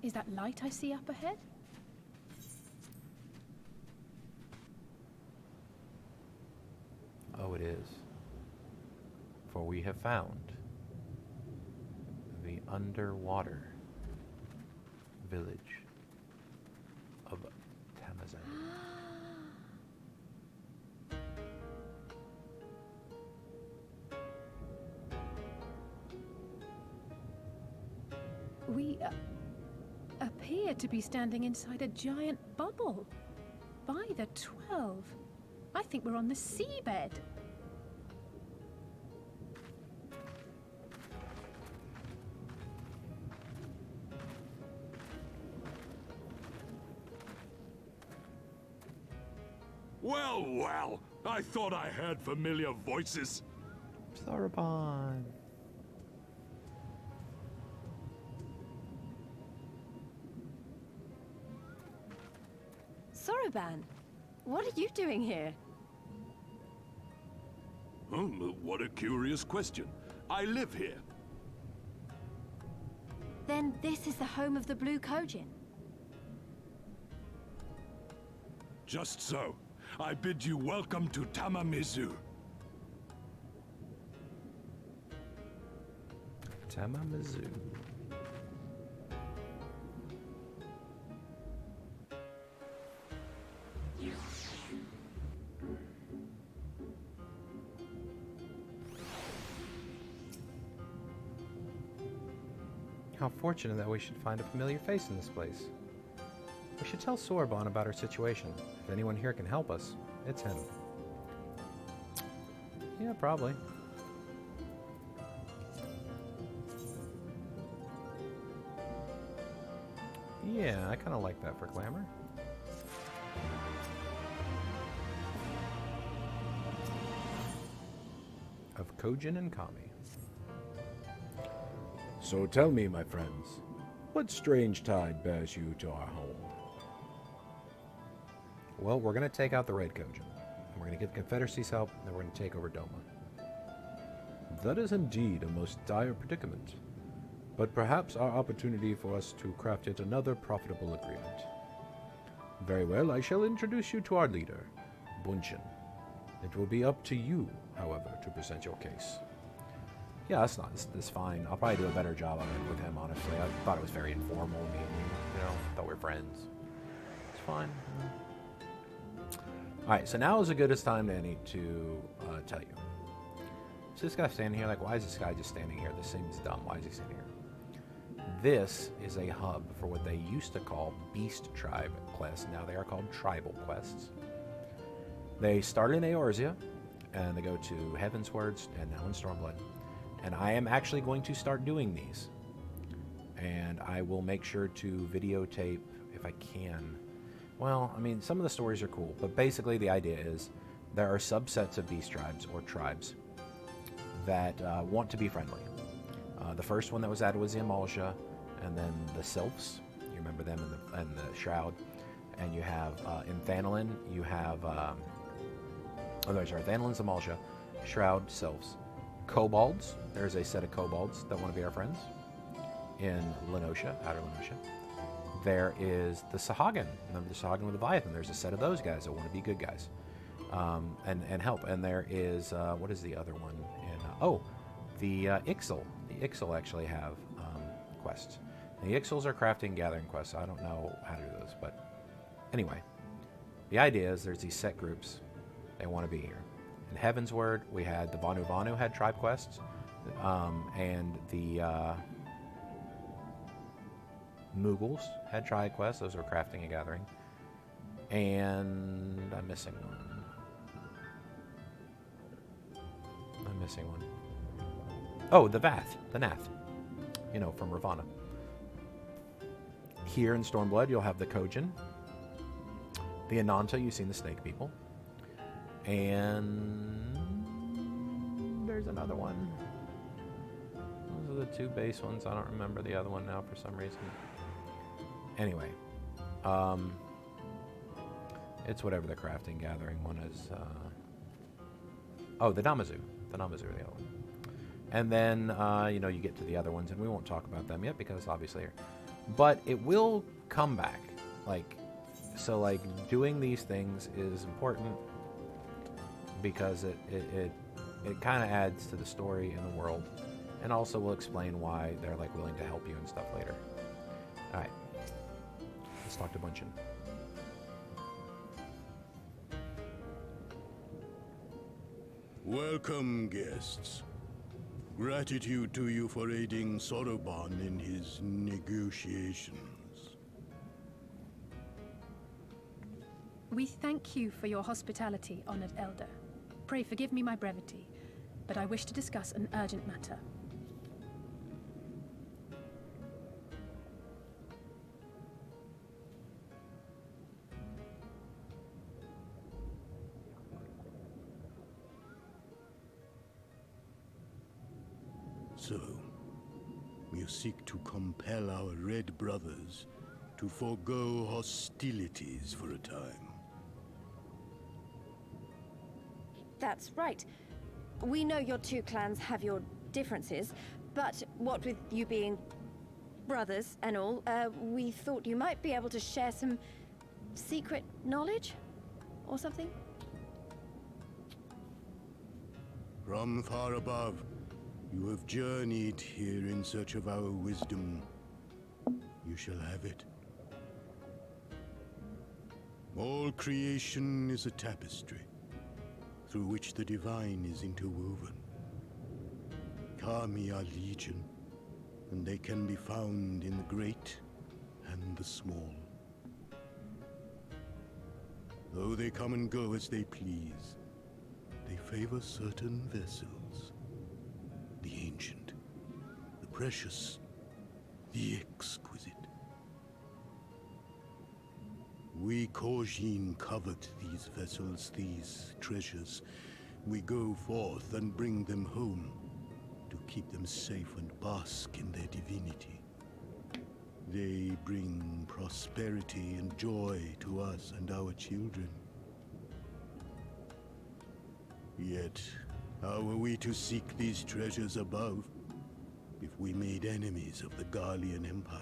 Is that light I see up ahead? Oh, it is. For we have found the underwater village of Tamazan. We appear to be standing inside a giant bubble. By the 12. I think we're on the seabed. Well, well, I thought I heard familiar voices. Sarabon. Soroban, what are you doing here? What a curious question. I live here. Then this is the home of the Blue Kojin. Just so. I bid you welcome to Tamamizu. Tamamizu. How fortunate that we should find a familiar face in this place. We should tell Sorbonne about our situation. If anyone here can help us, it's him. Yeah, probably. Yeah, I kind of like that for glamour. Of Kojin and Kami. So tell me, my friends, what strange tide bears you to our home? Well, we're going to take out the Red Kojin. We're going to get the Confederacy's help, and then we're going to take over Doma. That is indeed a most dire predicament, but perhaps our opportunity for us to craft yet another profitable agreement. Very well, I shall introduce you to our leader, Bunshin. It will be up to you, however, to present your case. Yeah, that's fine. I'll probably do a better job of it with him, honestly. I thought it was very informal. I mean, thought we were friends. It's fine. Alright, so now is the goodest time, Danny, to tell you. So this guy standing here, like, why is this guy just standing here? This seems dumb. Why is he standing here? This is a hub for what they used to call Beast Tribe quests. Now they are called Tribal quests. They started in Eorzea, and they go to Heavensward, and now in Stormblood. And I am actually going to start doing these. And I will make sure to videotape, if I can. Well, I mean, some of the stories are cool, but basically the idea is there are subsets of beast tribes, or tribes, that want to be friendly. The first one that was added was the Amalja, and then the Sylphs. You remember them in the Shroud. And you have, in Thanalin, you have, Thanalin's Amalja, Shroud, Sylphs. Kobolds, there's a set of kobolds that want to be our friends in Lenosha, Outer Lenosha. There is the Sahagin. Remember the Sahagin with Leviathan? There's a set of those guys that want to be good guys and help. And there is, what is the other one? The Ixal. The Ixal actually have quests. And the Ixals are crafting gathering quests. I don't know how to do those, but anyway. The idea is there's these set groups. They want to be here. In Heaven's Word, we had the Vanu Vanu had tribe quests, and the Mughals had tribe quests. Those were crafting and gathering. And I'm missing one. Oh, the Vath, the Nath. You know, from Ravana. Here in Stormblood, you'll have the Kojin. The Ananta, you've seen the snake people. And there's another one. Those are the two base ones. I don't remember the other one now for some reason. Anyway. It's whatever the crafting gathering one is. Oh, the Namazu. The Namazu are the other one. And then, you know, you get to the other ones, and we won't talk about them yet because obviously... But it will come back. So, doing these things is important because it kind of adds to the story in the world, and also will explain why they're, willing to help you and stuff later. Alright. Let's talk to Bunchin. Welcome, guests. Gratitude to you for aiding Soroban in his negotiations. We thank you for your hospitality, honored elder. Pray forgive me my brevity, but I wish to discuss an urgent matter. So, you seek to compel our Red Brothers to forego hostilities for a time. That's right. We know your two clans have your differences, but what with you being brothers and all, we thought you might be able to share some secret knowledge or something? From far above, you have journeyed here in search of our wisdom. You shall have it. All creation is a tapestry, through which the divine is interwoven. Kami are legion, and they can be found in the great and the small. Though they come and go as they please, they favor certain vessels. The ancient, the precious, the exquisite. We kojin covet these vessels, these treasures. We go forth and bring them home to keep them safe and bask in their divinity. They bring prosperity and joy to us and our children. Yet, how are we to seek these treasures above if we made enemies of the Garlean Empire,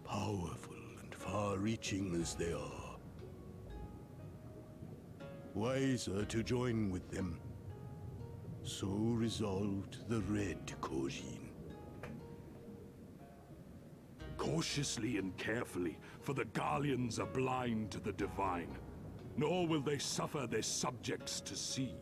powerful and far-reaching as they are? Wiser to join with them. So resolved the Red Kojin. Cautiously and carefully, for the Garleans are blind to the divine, nor will they suffer their subjects to see.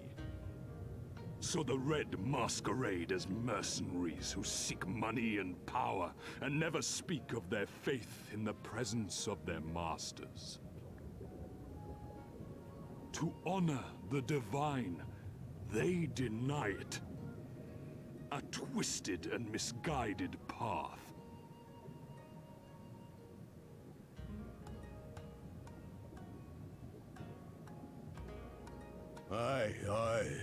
So the Red masquerade as mercenaries who seek money and power, and never speak of their faith in the presence of their masters. To honor the divine, they deny it. A twisted and misguided path. Aye, aye.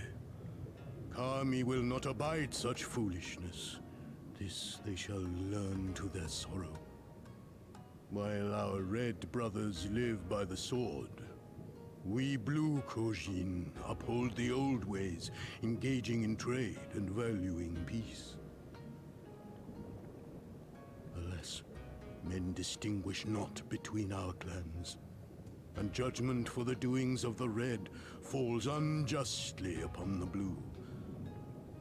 Kami will not abide such foolishness. This they shall learn to their sorrow. While our Red Brothers live by the sword, we Blue Kojin uphold the old ways, engaging in trade and valuing peace. Alas, men distinguish not between our clans, and judgment for the doings of the Red falls unjustly upon the Blue.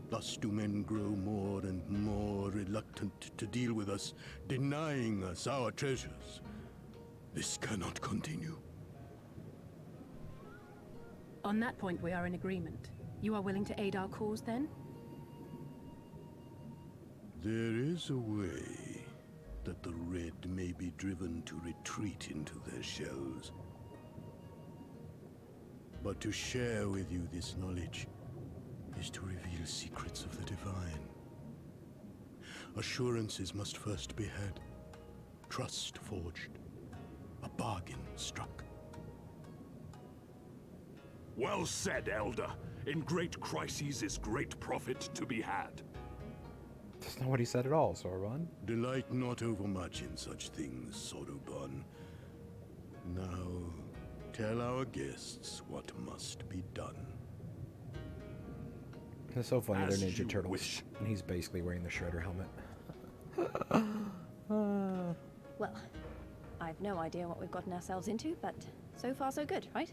Thus do men grow more and more reluctant to deal with us, denying us our treasures. This cannot continue. On that point, we are in agreement. You are willing to aid our cause, then? There is a way that the Red may be driven to retreat into their shells. But to share with you this knowledge is to reveal secrets of the divine. Assurances must first be had, trust forged, a bargain struck. Well said, Elder. In great crises is great profit to be had. That's not what he said at all, Sauron. Delight not overmuch in such things, Soruban. Now, tell our guests what must be done. It's so funny, As they're you Ninja Turtles, wish. and he's basically wearing the Shredder helmet. Well, I've no idea what we've gotten ourselves into, but so far so good, right?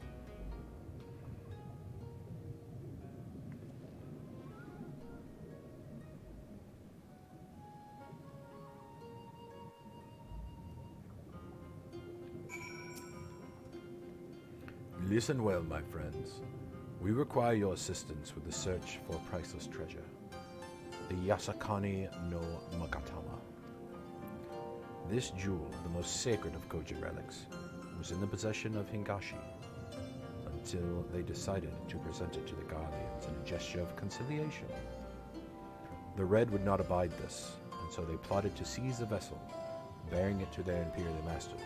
Listen well, my friends. We require your assistance with the search for a priceless treasure. The Yasakani no Magatama. This jewel, the most sacred of Kojin relics, was in the possession of Hingashi until they decided to present it to the Guardians in a gesture of conciliation. The Red would not abide this, and so they plotted to seize the vessel, bearing it to their Imperial masters.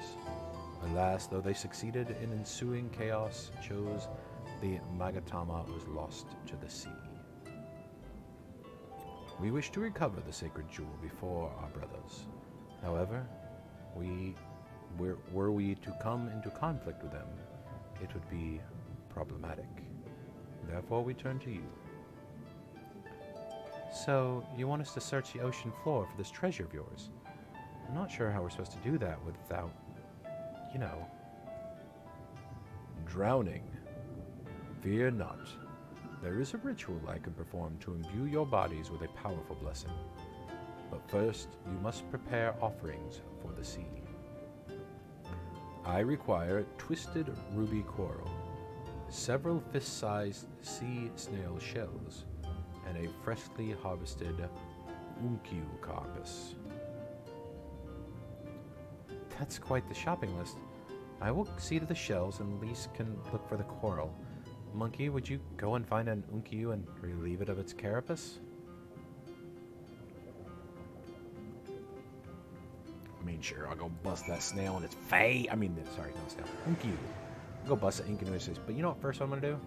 Alas, though they succeeded in ensuing chaos, chose the Magatama was lost to the sea. We wish to recover the sacred jewel before our brothers. However, were we to come into conflict with them, it would be problematic. Therefore, we turn to you. So, you want us to search the ocean floor for this treasure of yours? I'm not sure how we're supposed to do that without, you know, drowning. Fear not. There is a ritual I can perform to imbue your bodies with a powerful blessing. But first, you must prepare offerings for the sea. I require twisted ruby coral, several fist-sized sea snail shells, and a freshly harvested unkyu carpus. That's quite the shopping list. I will see to the shells and Lise can look for the coral. Monkey, would you go and find an unkyu and relieve it of its carapace? I mean, sure, I'll go bust that snail in its face. I mean, sorry, not snail. Unkyu. I'll go bust that ink in its face. But you know what first I'm going to do?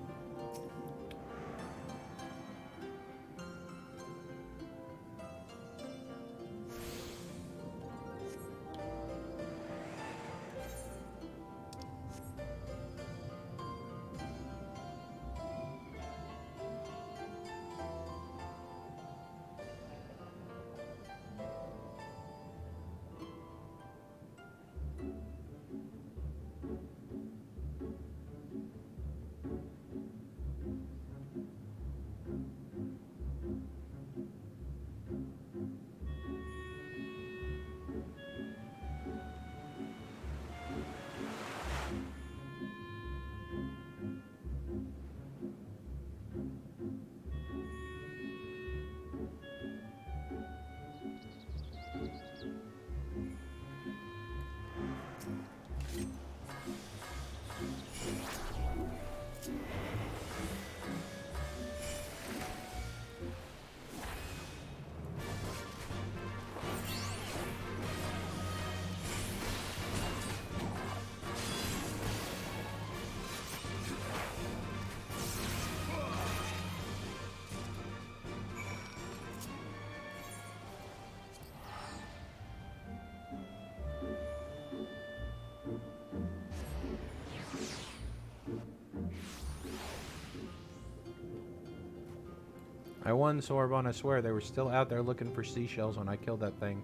I won, Sorbonne. I swear they were still out there looking for seashells when I killed that thing.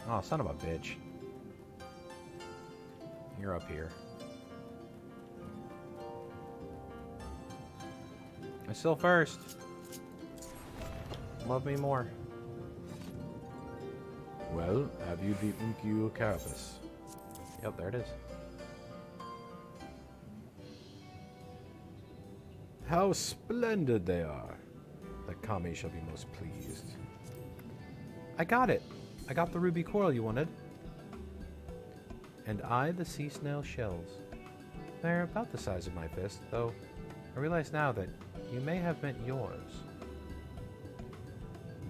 Oh, son of a bitch. You're up here. I'm still first. Love me more. Well, have you the Unkyu carapace? Yep, there it is. How splendid they are! The Kami shall be most pleased. I got it! I got the ruby coral you wanted. And I the sea snail shells. They're about the size of my fist, though I realize now that you may have meant yours.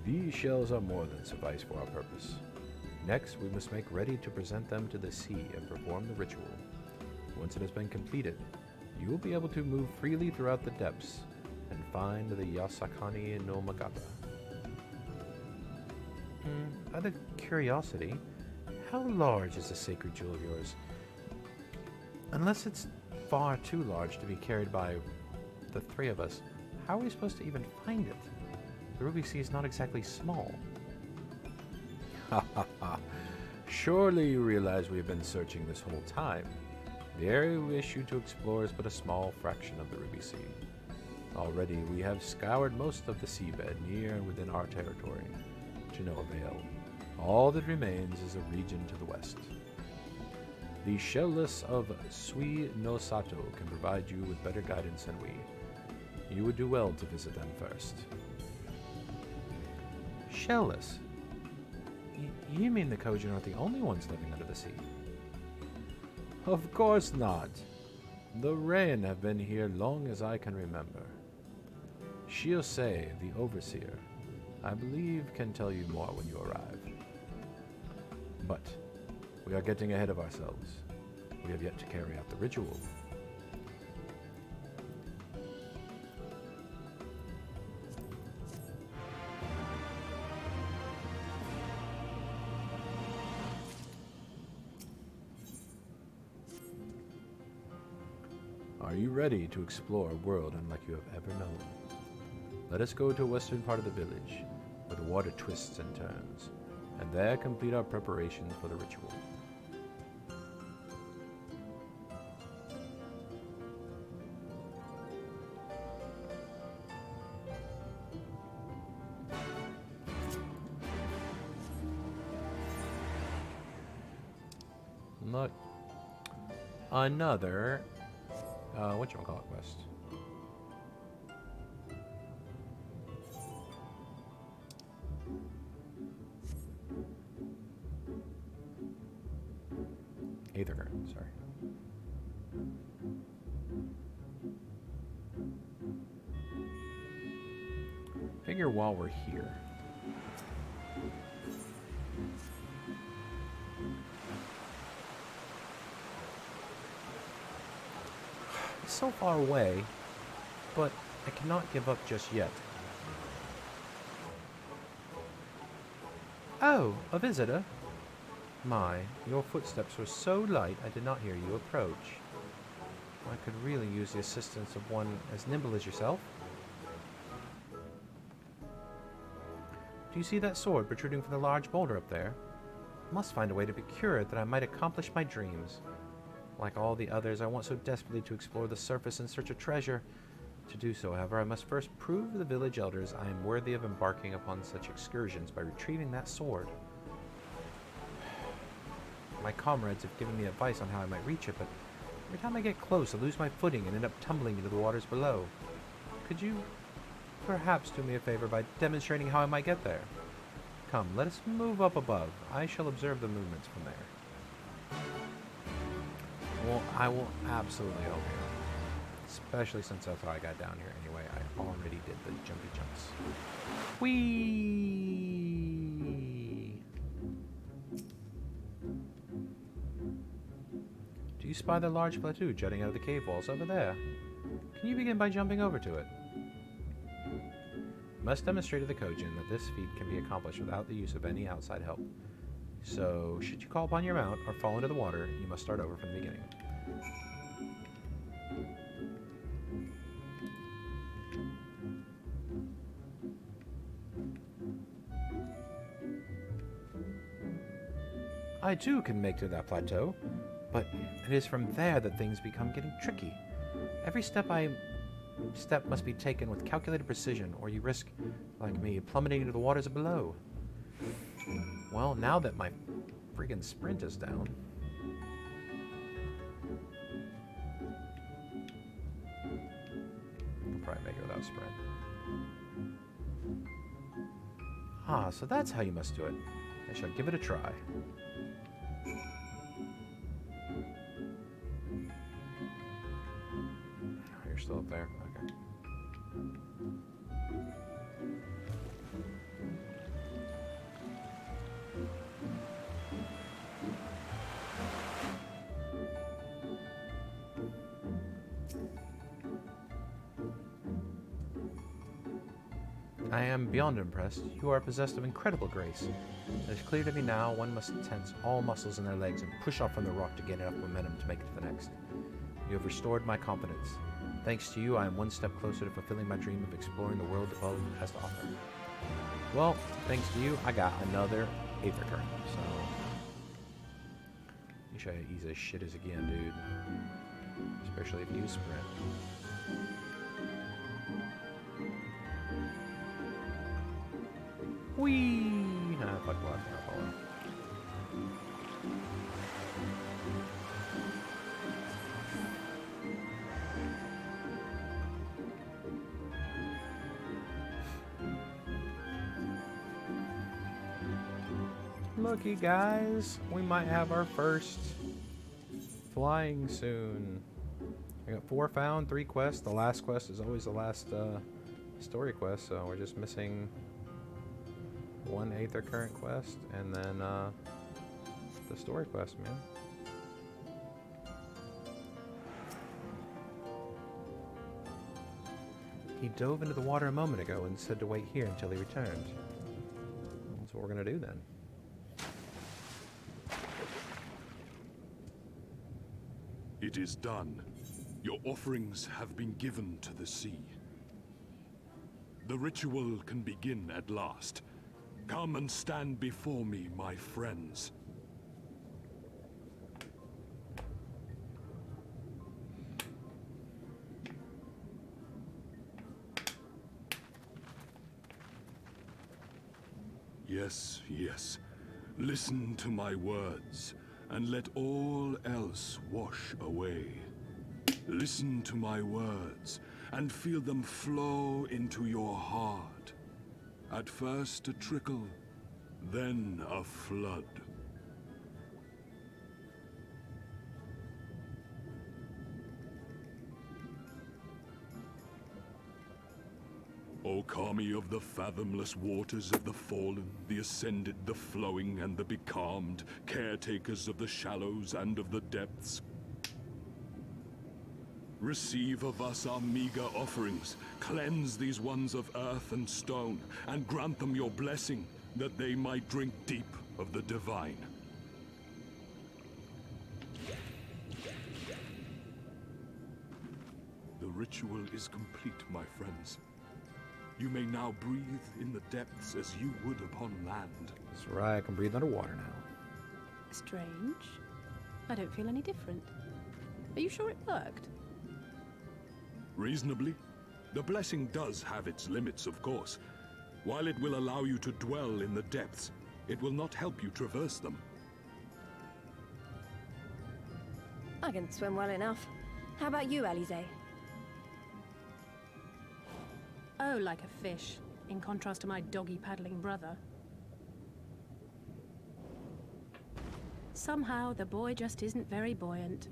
These shells are more than suffice for our purpose. Next, we must make ready to present them to the sea and perform the ritual. Once it has been completed, you will be able to move freely throughout the depths and find the Yasakani no Magata. Out of curiosity, how large is this sacred jewel of yours? Unless it's far too large to be carried by the three of us, how are we supposed to even find it? The Ruby Sea is not exactly small. Ha ha ha! Surely you realize we have been searching this whole time. The area we wish you to explore is but a small fraction of the Ruby Sea. Already we have scoured most of the seabed near and within our territory, to no avail. All that remains is a region to the west. The shellless of Sui no Sato can provide you with better guidance than we. You would do well to visit them first. Shellless? You mean the kojin aren't the only ones living under the sea? Of course not. The Rain have been here long as I can remember. Shiosei, the overseer, I believe can tell you more when you arrive. But we are getting ahead of ourselves. We have yet to carry out the ritual. Are you ready to explore a world unlike you have ever known? Let us go to the western part of the village, where the water twists and turns, and there complete our preparations for the ritual. Look, another whatchamacallit quest. Aether, sorry. Figure while we're here. It's so far away, but I cannot give up just yet. Oh, a visitor? My, your footsteps were so light I did not hear you approach. I could really use the assistance of one as nimble as yourself. Do you see that sword protruding from the large boulder up there? I must find a way to procure it that I might accomplish my dreams. Like all the others, I want so desperately to explore the surface in search of treasure. To do so, however, I must first prove to the village elders I am worthy of embarking upon such excursions by retrieving that sword. My comrades have given me advice on how I might reach it, but every time I get close, I lose my footing and end up tumbling into the waters below. Could you perhaps do me a favor by demonstrating how I might get there? Come, let us move up above. I shall observe the movements from there. Well, I will absolutely help you. Especially since that's how I got down here anyway. I already did the jumpy jumps. Whee! Do you spy the large plateau jutting out of the cave walls over there? Can you begin by jumping over to it? You must demonstrate to the kojin that this feat can be accomplished without the use of any outside help. So, should you call upon your mount or fall into the water, you must start over from the beginning. I too can make to that plateau, but it is from there that things become getting tricky. Every step must be taken with calculated precision, or you risk, like me, plummeting into the waters below. Well, now that my friggin' sprint is down. I'll probably Sprint. Ah, so that's how you must do it. I shall give it a try. Oh, you're still up there? Okay. I am beyond impressed. You are possessed of incredible grace. It is clear to me now one must tense all muscles in their legs and push off from the rock to gain enough momentum to make it to the next. You have restored my confidence. Thanks to you, I am one step closer to fulfilling my dream of exploring the world the world has to offer. Well, thanks to you, I got another Aether Current, so... You should ease as shit as again, dude. Especially if you sprint. Whee! Nah, fuck what. I'll follow. Looky, guys, we might have our first flying soon. I got 4 found, 3 quests. The last quest is always the last story quest, so we're just missing 1 Aether Current quest, and then the story quest, man. He dove into the water a moment ago and said to wait here until he returned. That's what we're gonna do then. It is done. Your offerings have been given to the sea. The ritual can begin at last. Come and stand before me, my friends. Yes, yes. Listen to my words, and let all else wash away. Listen to my words, and feel them flow into your heart. At first a trickle, then a flood. O Kami of the fathomless waters of the fallen, the ascended, the flowing, and the becalmed, caretakers of the shallows and of the depths. Receive of us our meager offerings, cleanse these ones of earth and stone, and grant them your blessing, that they might drink deep of the divine. The ritual is complete, my friends. You may now breathe in the depths as you would upon land. That's right, I can breathe underwater now. Strange. I don't feel any different. Are you sure it worked? Reasonably. The blessing does have its limits, of course. While it will allow you to dwell in the depths, it will not help you traverse them. I can swim well enough. How about you, Alize? Oh, like a fish, in contrast to my doggy-paddling brother. Somehow, the boy just isn't very buoyant.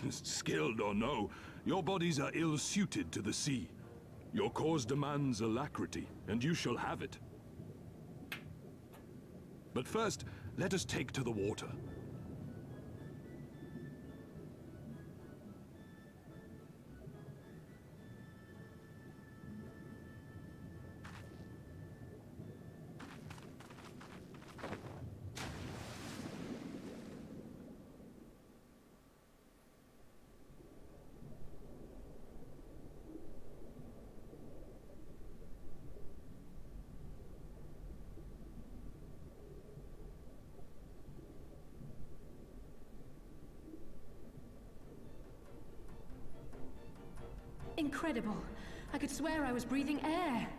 Skilled or no, your bodies are ill-suited to the sea. Your cause demands alacrity, and you shall have it. But first, let us take to the water. Incredible. I could swear I was breathing air.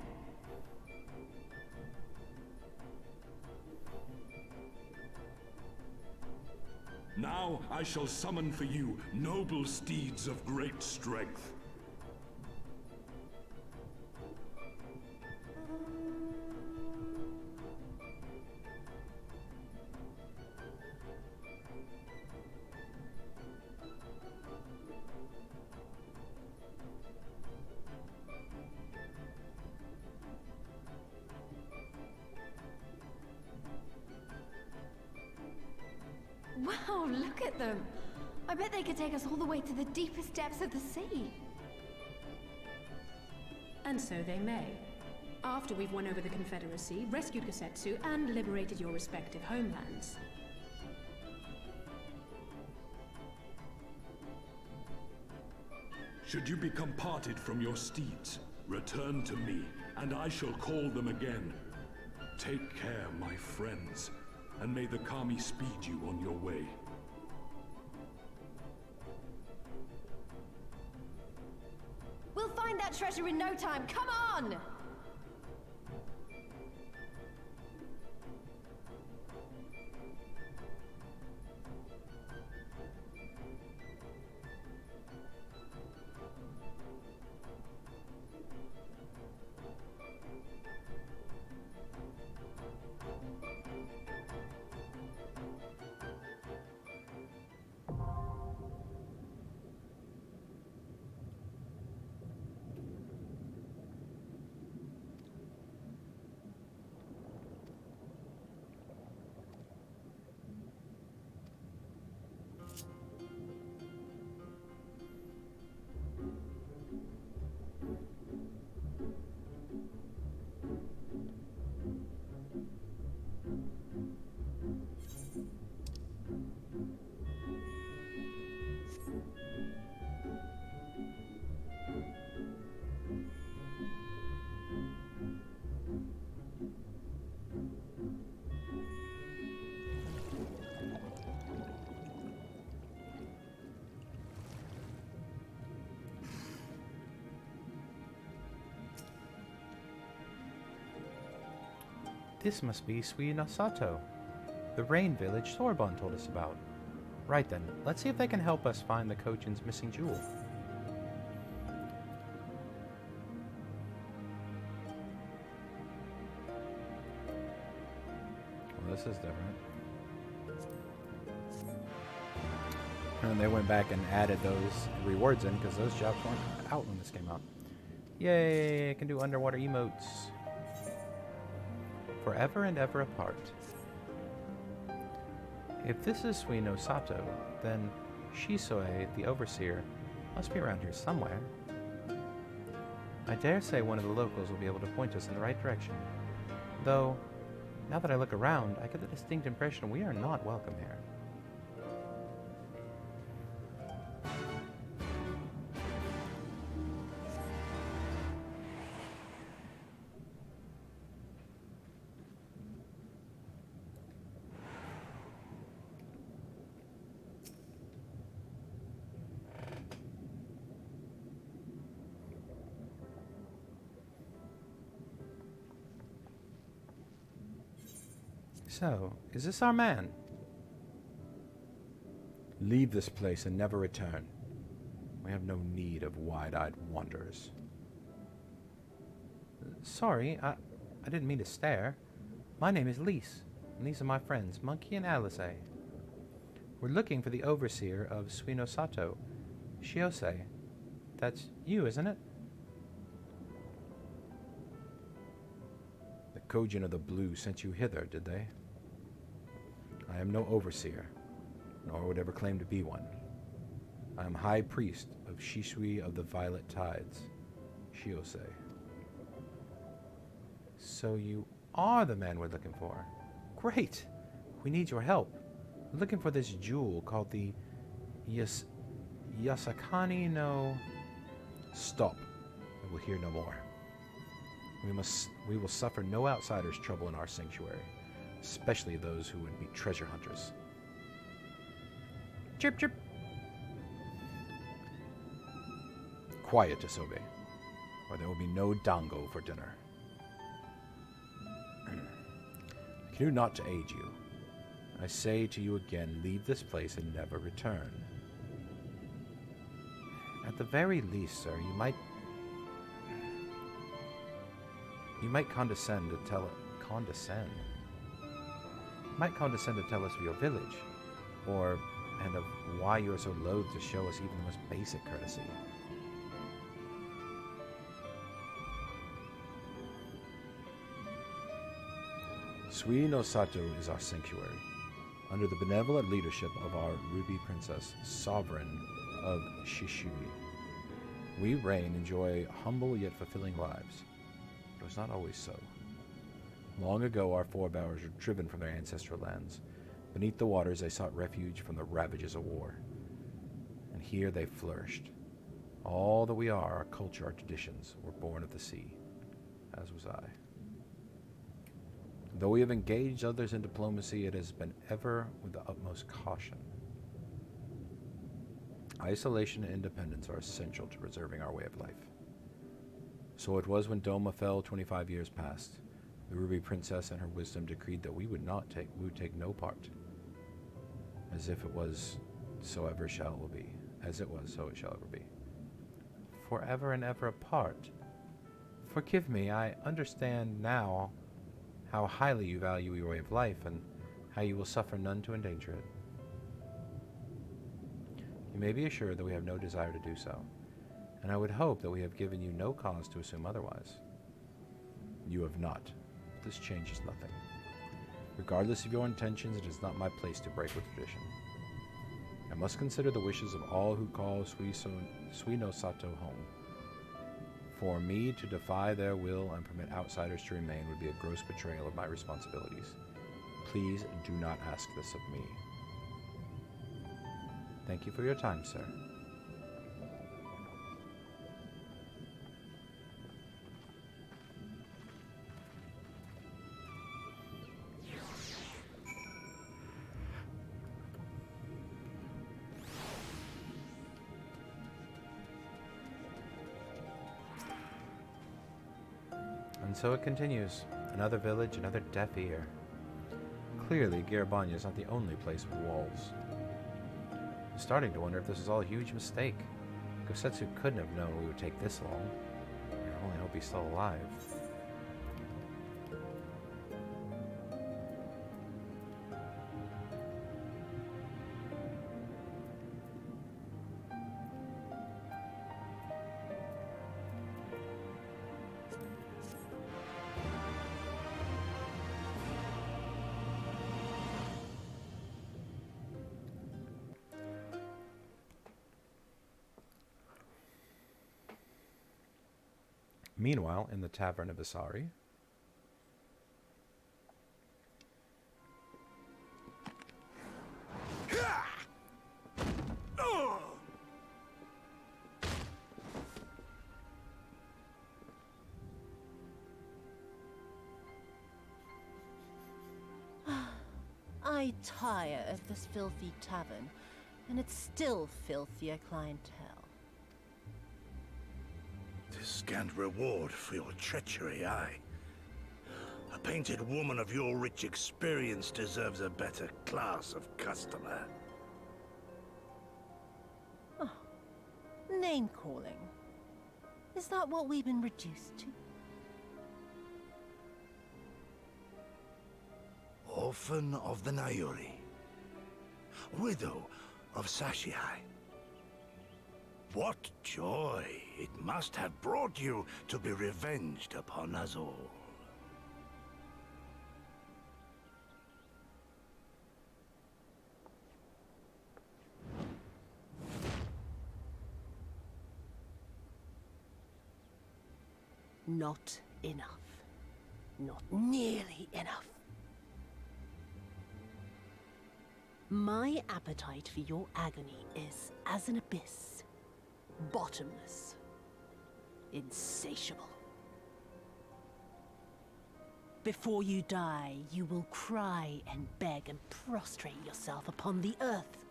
Now I shall summon for you noble steeds of great strength. Wow, look at them. I bet they could take us all the way to the deepest depths of the sea. And so they may. After we've won over the Confederacy, rescued Kosetsu, and liberated your respective homelands. Should you become parted from your steeds, return to me, and I shall call them again. Take care, my friends, and may the Kami speed you on your way. We'll find that treasure in no time. Come on! This must be Suinosato, the rain village Sorbonne told us about. Right then, let's see if they can help us find the Kojin's missing jewel. Well, this is different. And they went back and added those rewards in because those jobs weren't out when this came out. Yay, I can do underwater emotes. Forever and ever apart. If this is Suinosato, then Shisoi, the overseer, must be around here somewhere. I dare say one of the locals will be able to point us in the right direction. Though, now that I look around, I get the distinct impression we are not welcome here. So, is this our man? Leave this place and never return. We have no need of wide-eyed wanderers. Sorry, I didn't mean to stare. My name is Lise, and these are my friends, Monkey and Alice. We're looking for the overseer of Suinosato, Shiose. That's you, isn't it? The Kojin of the Blue sent you hither, did they? I am no overseer, nor would ever claim to be one. I am High Priest of Shisui of the Violet Tides, Shiose. So you are the man we're looking for. Great! We need your help. We're looking for this jewel called the Yasakani no... Stop. I will hear no more. We will suffer no outsider's trouble in our sanctuary, especially those who would be treasure hunters. Chirp, chirp. Quiet, Isobe, or there will be no dango for dinner. I can do naught to aid you. I say to you again, leave this place and never return. At the very least, sir, you might condescend to tell us of your village, and of why you are so loath to show us even the most basic courtesy. Suinosato is our sanctuary. under the benevolent leadership of our Ruby Princess, sovereign of Shishui. We reign, enjoy humble yet fulfilling lives. But it was not always so. Long ago, our forebears were driven from their ancestral lands. Beneath the waters, they sought refuge from the ravages of war. And here they flourished. All that we are, our culture, our traditions, were born of the sea, as was I. Though we have engaged others in diplomacy, it has been ever with the utmost caution. Isolation and independence are essential to preserving our way of life. So it was when Doma fell 25 years past. The Ruby Princess, in her wisdom, decreed that we would take no part. As if it was, so ever shall it be. As it was, so it shall ever be. Forever and ever apart. Forgive me, I understand now how highly you value your way of life and how you will suffer none to endanger it. You may be assured that we have no desire to do so, and I would hope that we have given you no cause to assume otherwise. You have not. This changes nothing. Regardless of your intentions, it is not my place to break with tradition. I must consider the wishes of all who call Suino Sato home. For me to defy their will and permit outsiders to remain would be a gross betrayal of my responsibilities. Please do not ask this of me. Thank you for your time, sir. And so it continues. Another village, another deaf ear. Clearly, Garabanya is not the only place with walls. I'm starting to wonder if this is all a huge mistake. Gosetsu couldn't have known we would take this long. I only hope he's still alive. Meanwhile, in the tavern of Isari, I tire of this filthy tavern, and it's still filthier clientele. This scant reward for your treachery, aye. A painted woman of your rich experience deserves a better class of customer. Oh, name-calling. Is that what we've been reduced to? Orphan of the Nayuri. Widow of Sashihai. What joy it must have brought you to be revenged upon us all. Not enough. Not nearly enough. My appetite for your agony is as an abyss. Bottomless. Insatiable. Before you die, you will cry and beg and prostrate yourself upon the earth.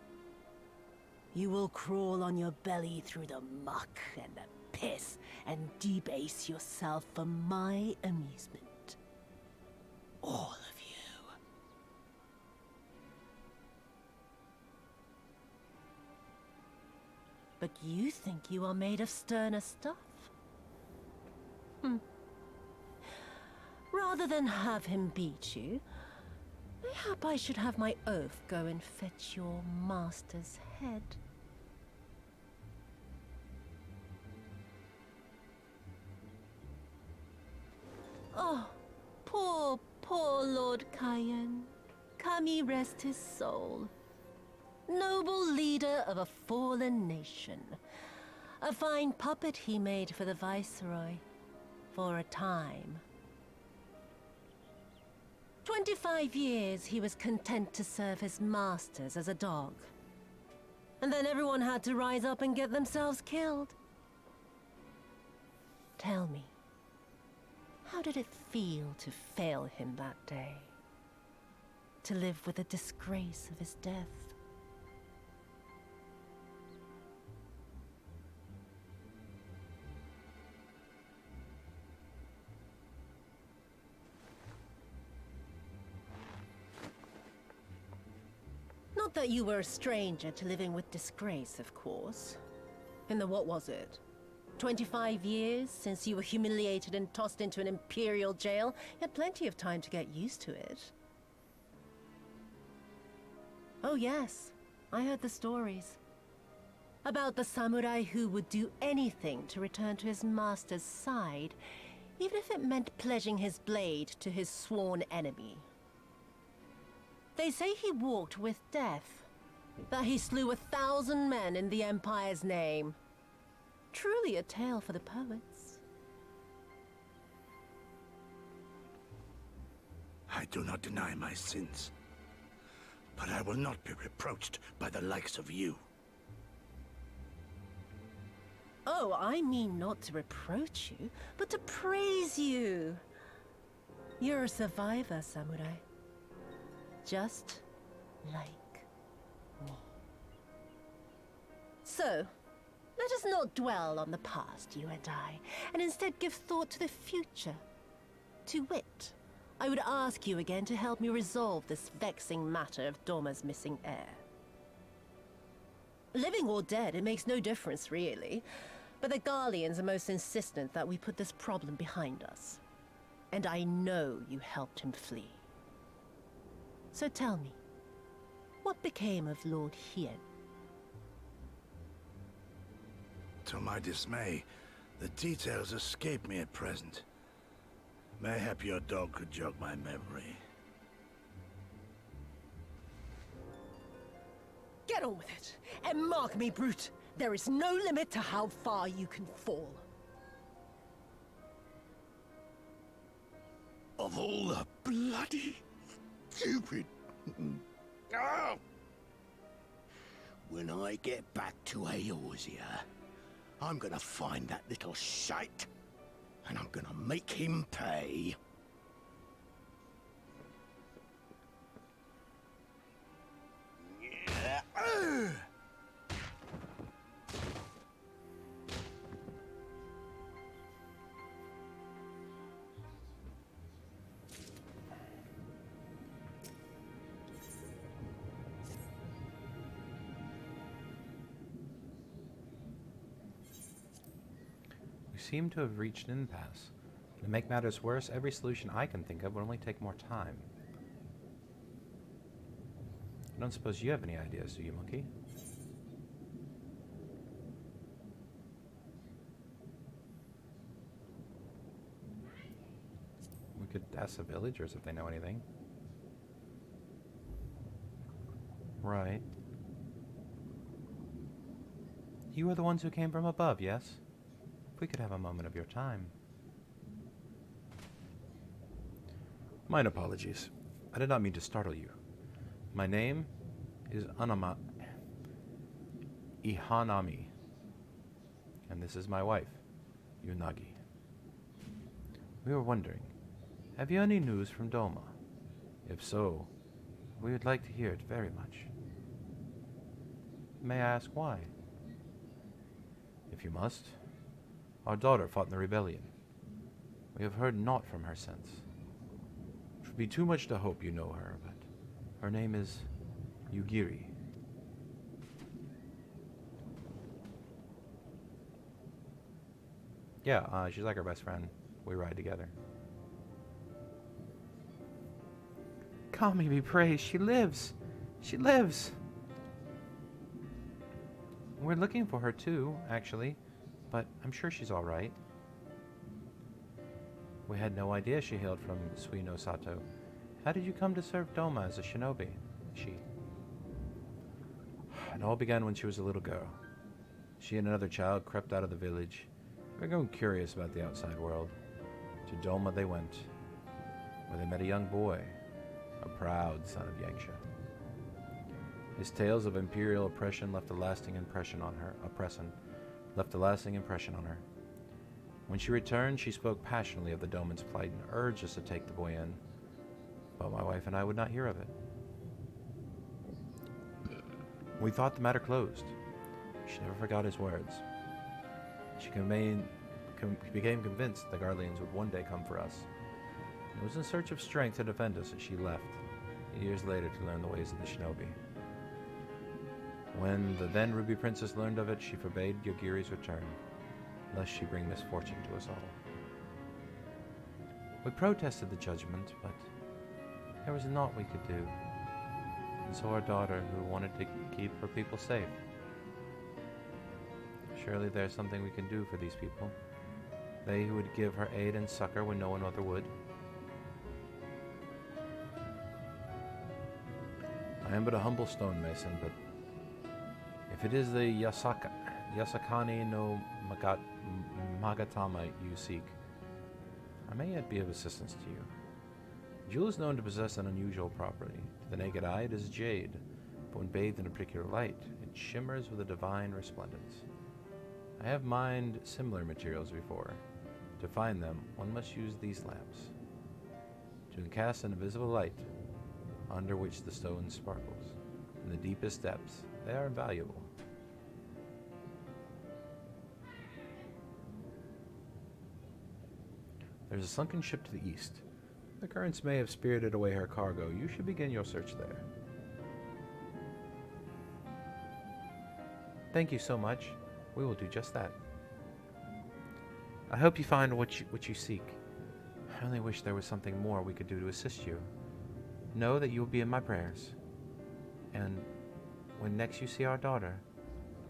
You will crawl on your belly through the muck and the piss and debase yourself for my amusement. All of you. But you think you are made of sterner stuff? Rather than have him beat you, mayhap I should have my oath go and fetch your master's head. Oh, poor Lord Cayenne. Kami rest his soul. Noble leader of a fallen nation. A fine puppet he made for the Viceroy. For a time. 25 years he was content to serve his masters as a dog. And then everyone had to rise up and get themselves killed. Tell me, how did it feel to fail him that day? To live with the disgrace of his death? Not that you were a stranger to living with disgrace, of course. In the what was it? 25 years since you were humiliated and tossed into an imperial jail? You had plenty of time to get used to it. Oh yes, I heard the stories. About the samurai who would do anything to return to his master's side, even if it meant pledging his blade to his sworn enemy. They say he walked with death, that he slew 1,000 men in the Empire's name. Truly a tale for the poets. I do not deny my sins, but I will not be reproached by the likes of you. Oh, I mean not to reproach you, but to praise you. You're a survivor, samurai. Just like me. So, let us not dwell on the past, you and I, and instead give thought to the future. To wit, I would ask you again to help me resolve this vexing matter of Doma's missing heir. Living or dead, it makes no difference, really. But the Garleans are most insistent that we put this problem behind us. And I know you helped him flee. So tell me, what became of Lord Hien? To my dismay, the details escape me at present. Mayhap your dog could jog my memory. Get on with it, and mark me, brute. There is no limit to how far you can fall. Of all the bloody stupid... Ah! When I get back to Eorzea, I'm gonna find that little shite, and I'm gonna make him pay. We seem to have reached an impasse. To make matters worse, every solution I can think of will only take more time. I don't suppose you have any ideas, do you, Monkey? We could ask the villagers if they know anything. Right. You are the ones who came from above, yes? If we could have a moment of your time. Mine apologies. I did not mean to startle you. My name is Ihanami. And this is my wife, Yunagi. We were wondering, have you any news from Doma? If so, we would like to hear it very much. May I ask why? If you must. Our daughter fought in the rebellion. We have heard naught from her since. It would be too much to hope you know her, but her name is Yugiri. Yeah, she's like our best friend. We ride together. Kami be praised, she lives! She lives! We're looking for her too, actually, but I'm sure she's alright. We had no idea she hailed from Suino Sato, How did you come to serve Doma as a shinobi? She. It all began when she was a little girl. She and another child crept out of the village. They were growing curious about the outside world. To Doma they went, where they met a young boy, a proud son of Yangsha. His tales of imperial oppression left a lasting impression on her. When she returned, she spoke passionately of the Doman's plight and urged us to take the boy in, but my wife and I would not hear of it. We thought the matter closed. She never forgot his words. She became convinced the Garleans would one day come for us. It was in search of strength to defend us that she left, years later, to learn the ways of the shinobi. When the then Ruby Princess learned of it, she forbade Yogiri's return, lest she bring misfortune to us all. We protested the judgment, but there was naught we could do. And so our daughter, who wanted to keep her people safe. Surely there's something we can do for these people. They who would give her aid and succor when no one other would. I am but a humble stonemason, but if it is the Yasakani no Magatama you seek, I may yet be of assistance to you. The jewel is known to possess an unusual property. To the naked eye it is jade, but when bathed in a particular light, it shimmers with a divine resplendence. I have mined similar materials before. To find them, one must use these lamps, to cast an invisible light under which the stone sparkles. In the deepest depths, they are valuable. There's a sunken ship to the east. The currents may have spirited away her cargo. You should begin your search there. Thank you so much. We will do just that. I hope you find what you seek. I only wish there was something more we could do to assist you. Know that you will be in my prayers. And when next you see our daughter,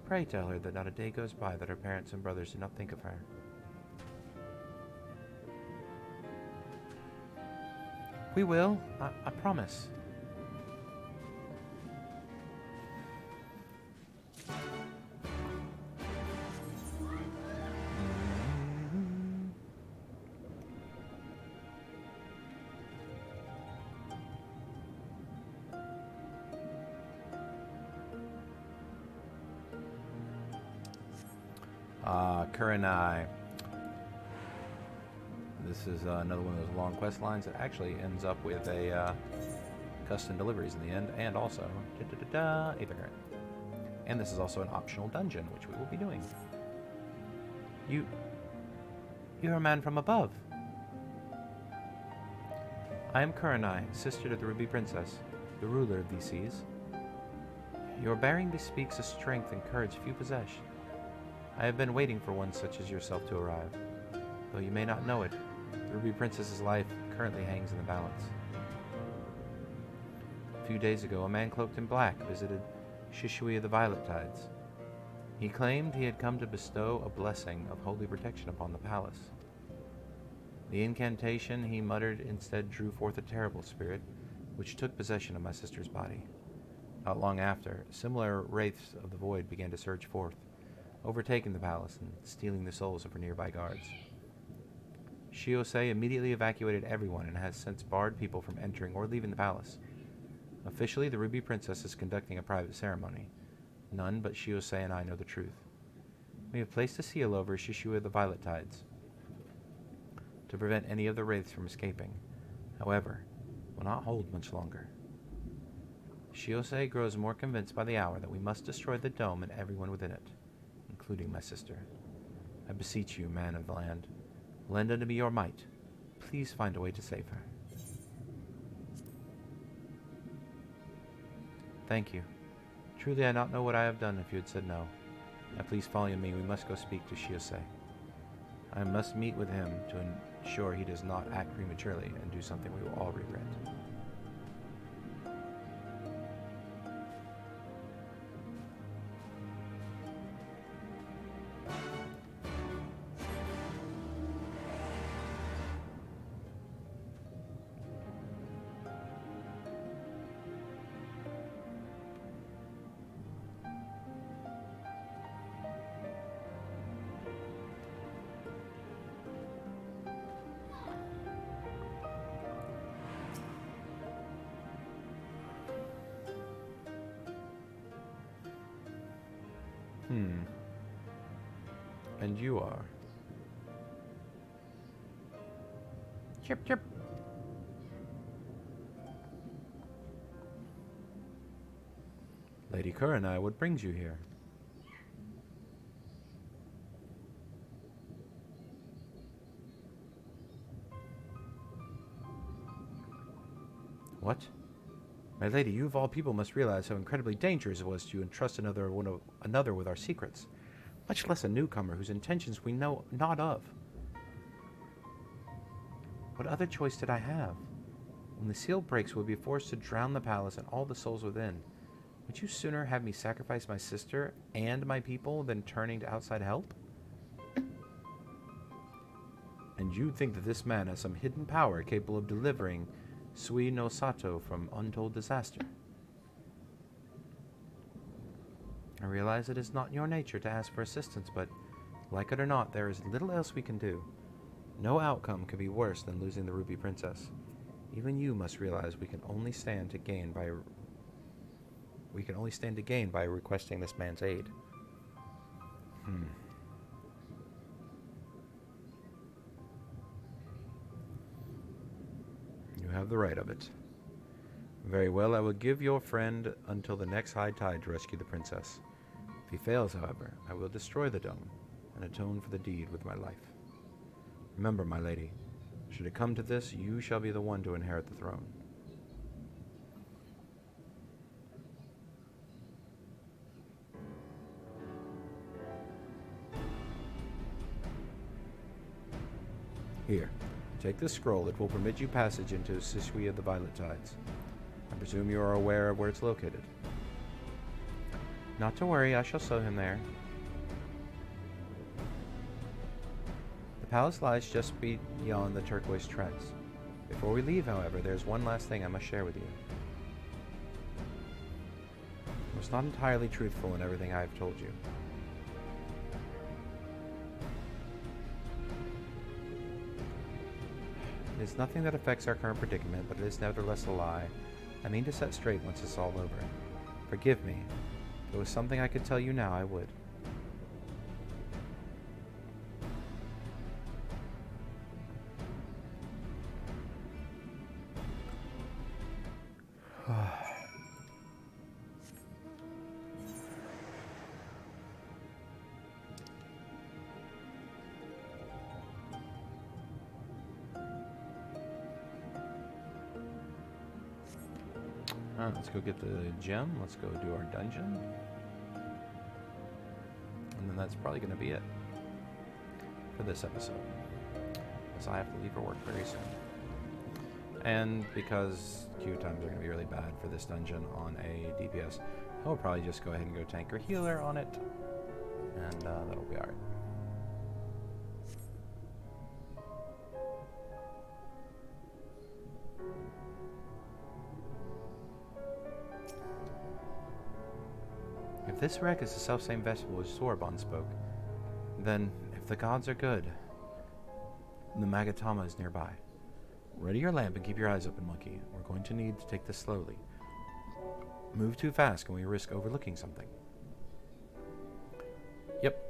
pray tell her that not a day goes by that her parents and brothers do not think of her. We will, I promise. Kurenai. This is another one of those long quest lines that actually ends up with a custom deliveries in the end, and also a current. And this is also an optional dungeon, which we will be doing. You're a man from above. I am Kurenai, sister to the Ruby Princess, the ruler of these seas. Your bearing bespeaks a strength and courage few possess. I have been waiting for one such as yourself to arrive. Though you may not know it, the Ruby Princess's life currently hangs in the balance. A few days ago, a man cloaked in black visited Shishui of the Violet Tides. He claimed he had come to bestow a blessing of holy protection upon the palace. The incantation he muttered instead drew forth a terrible spirit, which took possession of my sister's body. Not long after, similar wraiths of the void began to surge forth, overtaking the palace and stealing the souls of her nearby guards. Shiosei immediately evacuated everyone and has since barred people from entering or leaving the palace. Officially, the Ruby Princess is conducting a private ceremony. None but Shiosei and I know the truth. We have placed a seal over Shishui of the Violet Tides to prevent any of the wraiths from escaping. However, it will not hold much longer. Shiosei grows more convinced by the hour that we must destroy the dome and everyone within it, including my sister. I beseech you, man of the land, lend unto me your might. Please find a way to save her. Thank you. Truly I not know what I have done if you had said no. Now please follow me, we must go speak to Shiosei. I must meet with him to ensure he does not act prematurely and do something we will all regret. And you are? Chip, chip. Lady Kurenai, what brings you here? What? My lady, you of all people must realize how incredibly dangerous it was to entrust another with our secrets, much less a newcomer whose intentions we know not of. What other choice did I have? When the seal breaks, we'll be forced to drown the palace and all the souls within. Would you sooner have me sacrifice my sister and my people than turning to outside help? And you think that this man has some hidden power capable of delivering Sui no Sato from untold disaster? I realize it is not in your nature to ask for assistance, but like it or not, there is little else we can do. No outcome could be worse than losing the Ruby Princess. Even you must realize we can only stand to gain by requesting this man's aid. You have the right of it. Very well, I will give your friend until the next high tide to rescue the princess. If he fails, however, I will destroy the dome and atone for the deed with my life. Remember, my lady, should it come to this, you shall be the one to inherit the throne. Here, take this scroll. It will permit you passage into Sisui of the Violet Tides. I presume you are aware of where it's located. Not to worry, I shall show him there. The palace lies just beyond the turquoise tracks. Before we leave, however, there's one last thing I must share with you. I was not entirely truthful in everything I have told you. It is nothing that affects our current predicament, but it is nevertheless a lie. I mean to set straight once it's all over. Forgive me. If it was something I could tell you now, I would. Let's go get the gem. Let's go do our dungeon. And then that's probably going to be it for this episode. Because I have to leave for work very soon. And because queue times are going to be really bad for this dungeon on a DPS, I'll probably just go ahead and go tank or healer on it. And that'll be alright. If this wreck is the selfsame vessel which Sorbonne spoke, then if the gods are good, the Magatama is nearby. Ready your lamp and keep your eyes open, monkey. We're going to need to take this slowly. Move too fast and we risk overlooking something. Yep.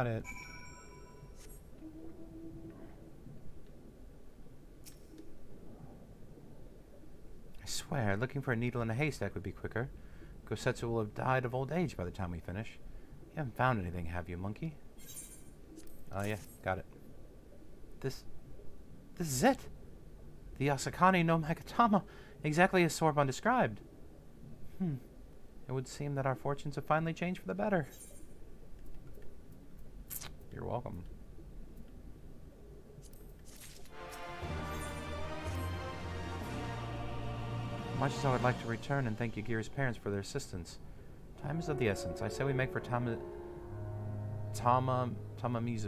Got it. I swear, looking for a needle in a haystack would be quicker. Gosetsu will have died of old age by the time we finish. You haven't found anything, have you, monkey? Oh yeah, got it. This is it! The Asakani no Magatama, exactly as Sorbonne described. It would seem that our fortunes have finally changed for the better. You're welcome. Much as I would like to return and thank Yagira's parents for their assistance, time is of the essence. I say we make for Tamamizu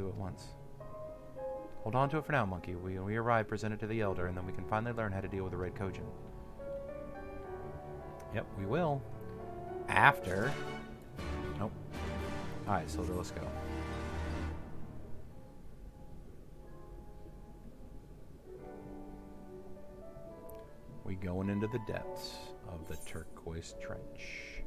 at once. Hold on to it for now, monkey. When we arrive, present it to the elder, and then we can finally learn how to deal with the red kojin. Yep, we will. After... Nope. Alright, Soldier, let's go. We going into the depths of the turquoise trench.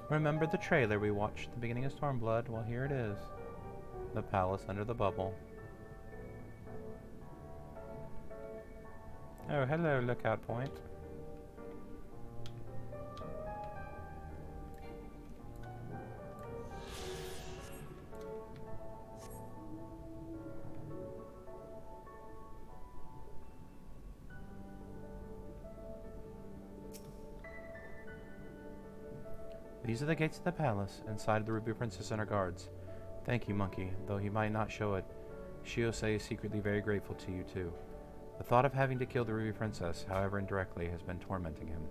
Remember the trailer we watched at the beginning of Stormblood? Well, here it is. The palace under the bubble. Oh, hello, Lookout Point. These are the gates of the palace. Inside, the Ruby Princess and her guards. Thank you, monkey. Though he might not show it, Shiosei is secretly very grateful to you, too. The thought of having to kill the Ruby Princess, however indirectly, has been tormenting him.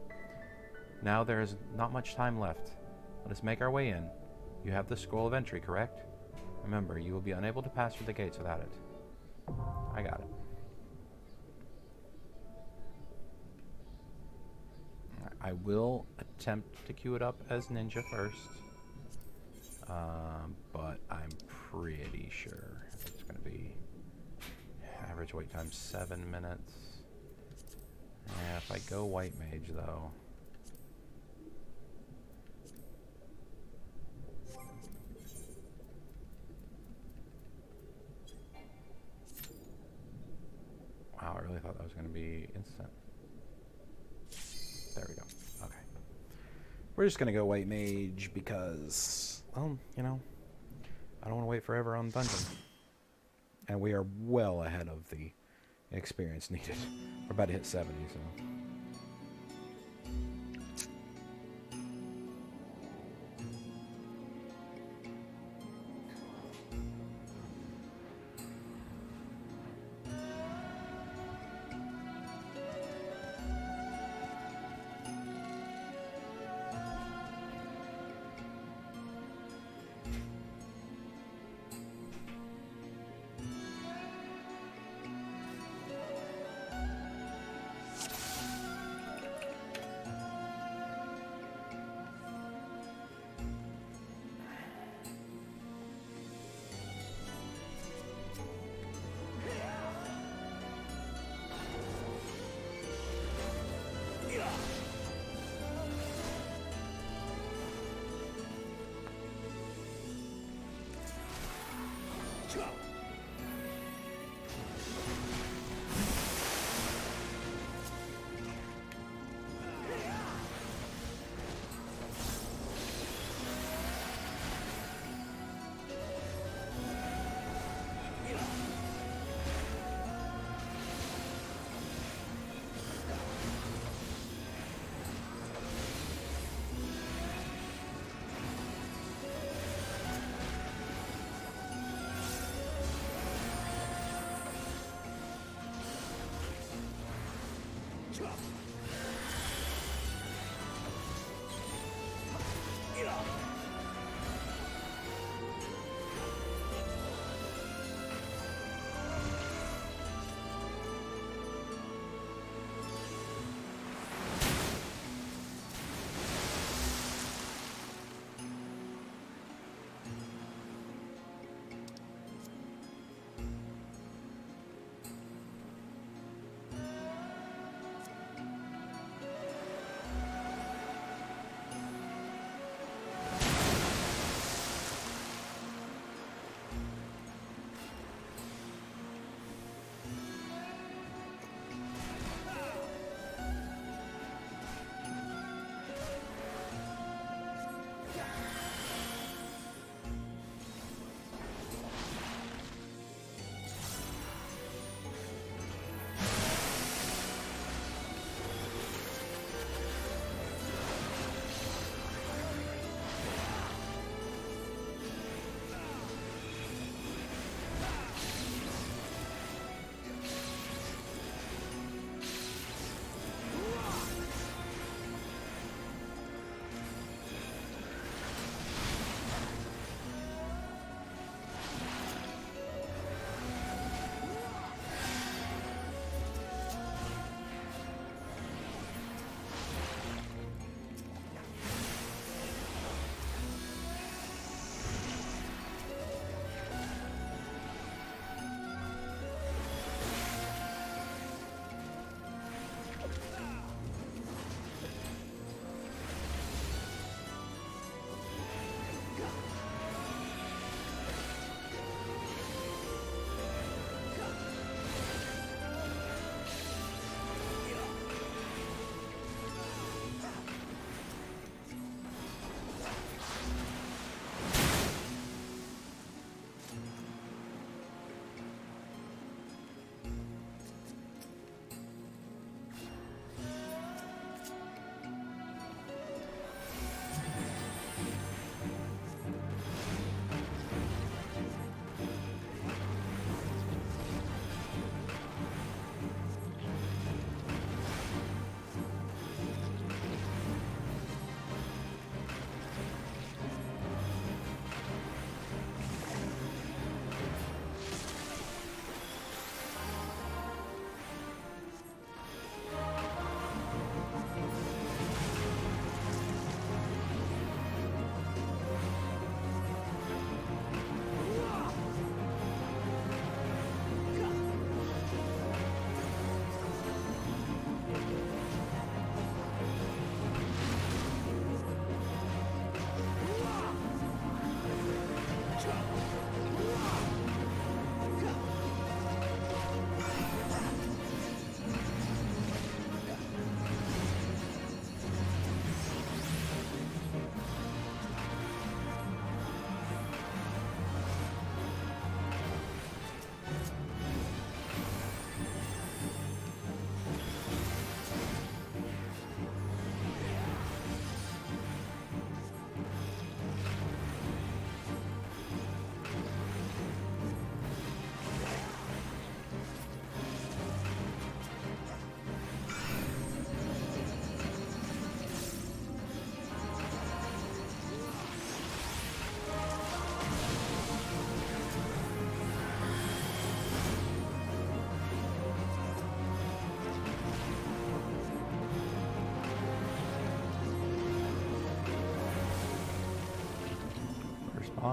Now there is not much time left. Let us make our way in. You have the scroll of entry, correct? Remember, you will be unable to pass through the gates without it. I got it. I will attempt to queue it up as ninja first, but I'm pretty sure it's going to be average wait time 7 minutes. Yeah, if I go white mage though, wow, I really thought that was going to be instant. There we go. Okay. We're just going to go white mage because, well, you know, I don't want to wait forever on dungeon. And we are well ahead of the experience needed. We're about to hit 70, so...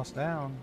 Boss down.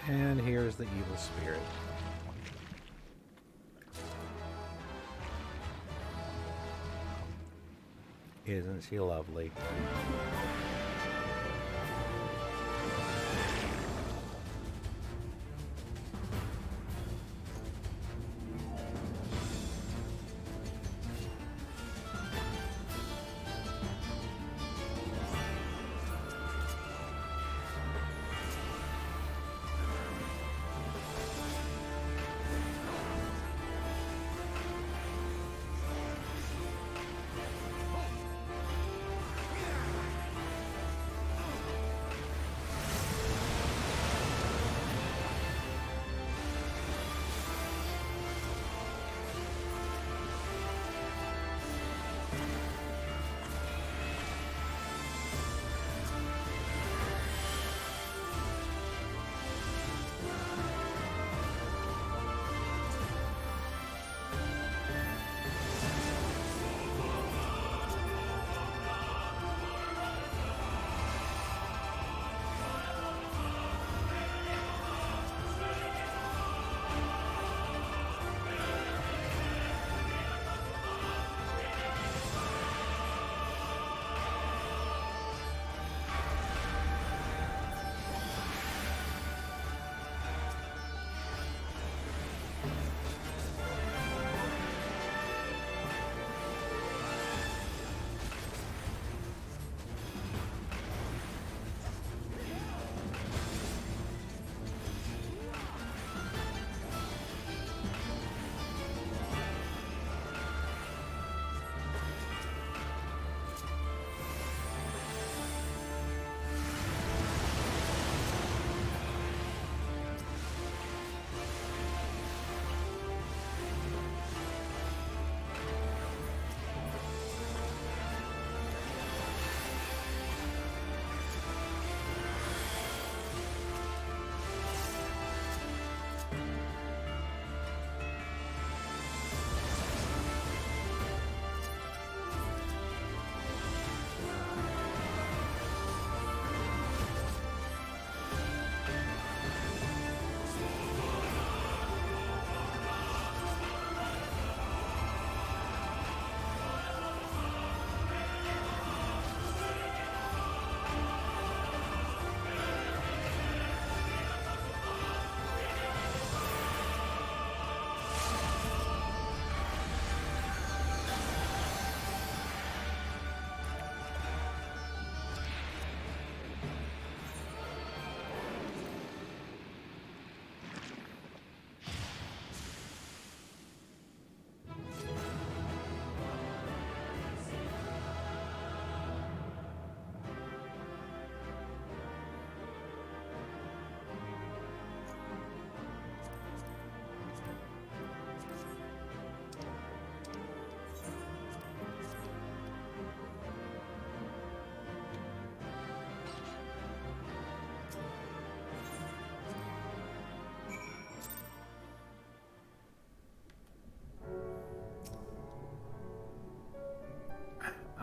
And here's the evil spirit. Isn't she lovely?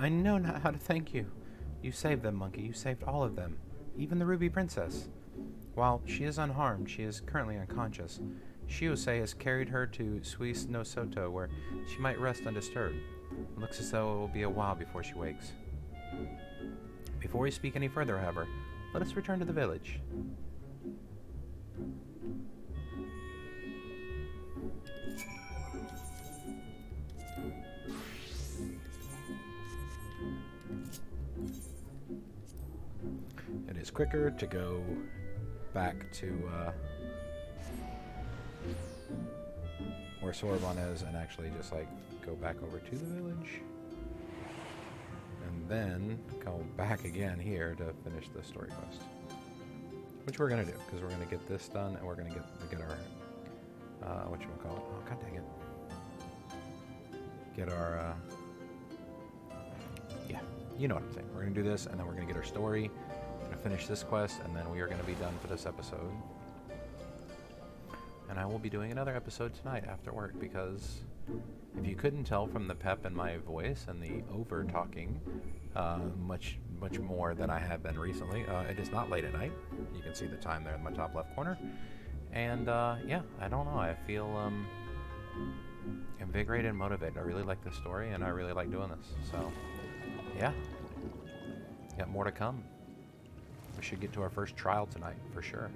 I know not how to thank you. You saved them, Monkey. You saved all of them. Even the Ruby Princess. While she is unharmed, she is currently unconscious. Shiosei has carried her to Suis no Soto, where she might rest undisturbed. It looks as though it will be a while before she wakes. Before we speak any further, however, let us return to the village. It is quicker to go back to where Sorbonne is and actually just like go back over to the village and then go back again here to finish the story quest, which we're gonna do because we're gonna get this done and we're gonna get our whatchamacallit, oh god dang it, get our yeah, you know what I'm saying. We're gonna do this and then we're gonna get our story, gonna finish this quest, and then we are gonna be done for this episode. And I will be doing another episode tonight after work because If you couldn't tell from the pep in my voice and the over-talking, much more than I have been recently, it is not late at night. You can see the time there in my top left corner. And, yeah, I don't know. I feel invigorated and motivated. I really like this story, and I really like doing this. So, yeah. Got more to come. We should get to our first trial tonight, for sure.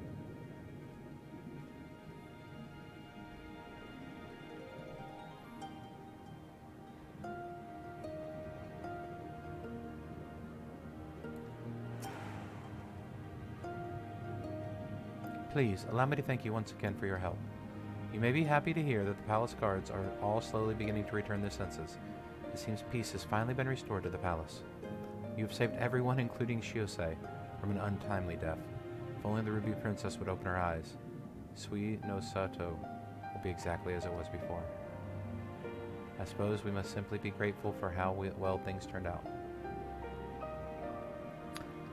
Please, allow me to thank you once again for your help. You may be happy to hear that the palace guards are all slowly beginning to return their senses. It seems peace has finally been restored to the palace. You have saved everyone, including Shiosei, from an untimely death. If only the Ruby Princess would open her eyes, Sui no Sato will be exactly as it was before. I suppose we must simply be grateful for how well things turned out.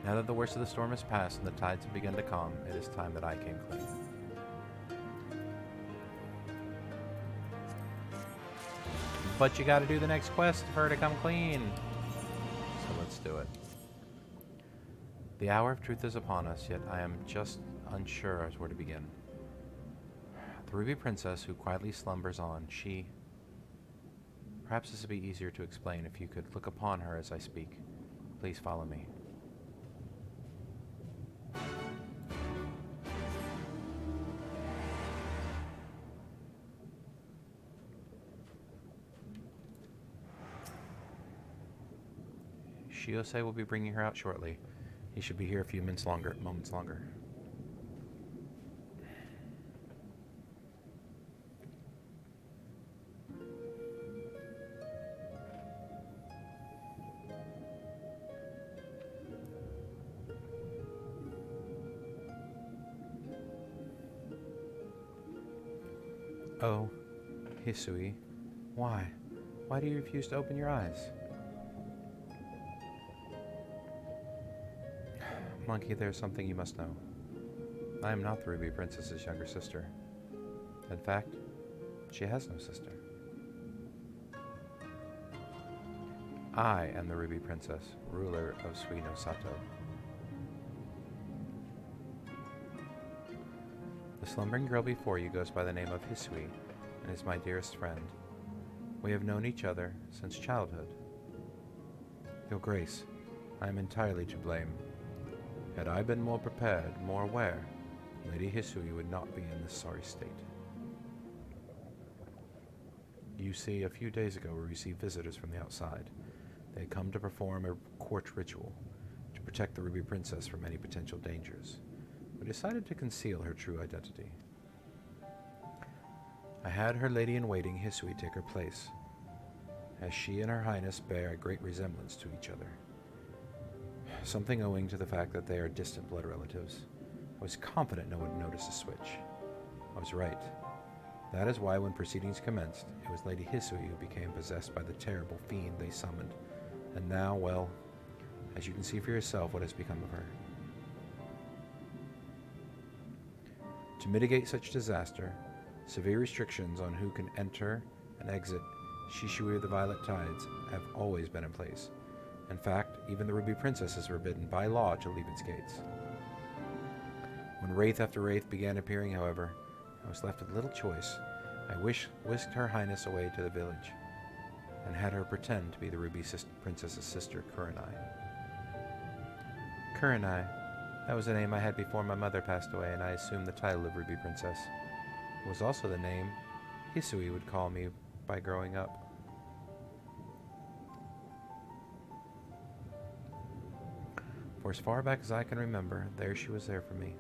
Now that the worst of the storm has passed and the tides have begun to calm, it is time that I came clean. But you gotta do the next quest for her to come clean. So let's do it. The hour of truth is upon us, yet I am just unsure as where to begin. The Ruby Princess who quietly slumbers on, she... Perhaps this would be easier to explain if you could look upon her as I speak. Please follow me. Shiosei will be bringing her out shortly. He should be here a few moments longer. Oh, Hisui, why? Why do you refuse to open your eyes? Monkey, there's something you must know. I am not the Ruby Princess's younger sister. In fact, she has no sister. I am the Ruby Princess, ruler of Sui no Sato. The slumbering girl before you goes by the name of Hisui and is my dearest friend. We have known each other since childhood. Your Grace, I am entirely to blame. Had I been more prepared, more aware, Lady Hisui would not be in this sorry state. You see, a few days ago we received visitors from the outside. They had come to perform a court ritual to protect the Ruby Princess from any potential dangers. We decided to conceal her true identity. I had her lady-in-waiting Hisui take her place, as she and her highness bear a great resemblance to each other. Something owing to the fact that they are distant blood relatives. I was confident no one would notice the switch. I was right. That is why when proceedings commenced, it was Lady Hisui who became possessed by the terrible fiend they summoned. And now, well, as you can see for yourself what has become of her. To mitigate such disaster, severe restrictions on who can enter and exit Shishui of the Violet Tides have always been in place. In fact, even the Ruby Princess is forbidden by law to leave its gates. When wraith after wraith began appearing, however, I was left with little choice. I whisked Her Highness away to the village, and had her pretend to be the Ruby Princess's sister, Kurenai. Kurenai, that was the name I had before my mother passed away, and I assumed the title of Ruby Princess. It was also the name Hisui would call me by growing up. For as far back as I can remember, there she was there for me.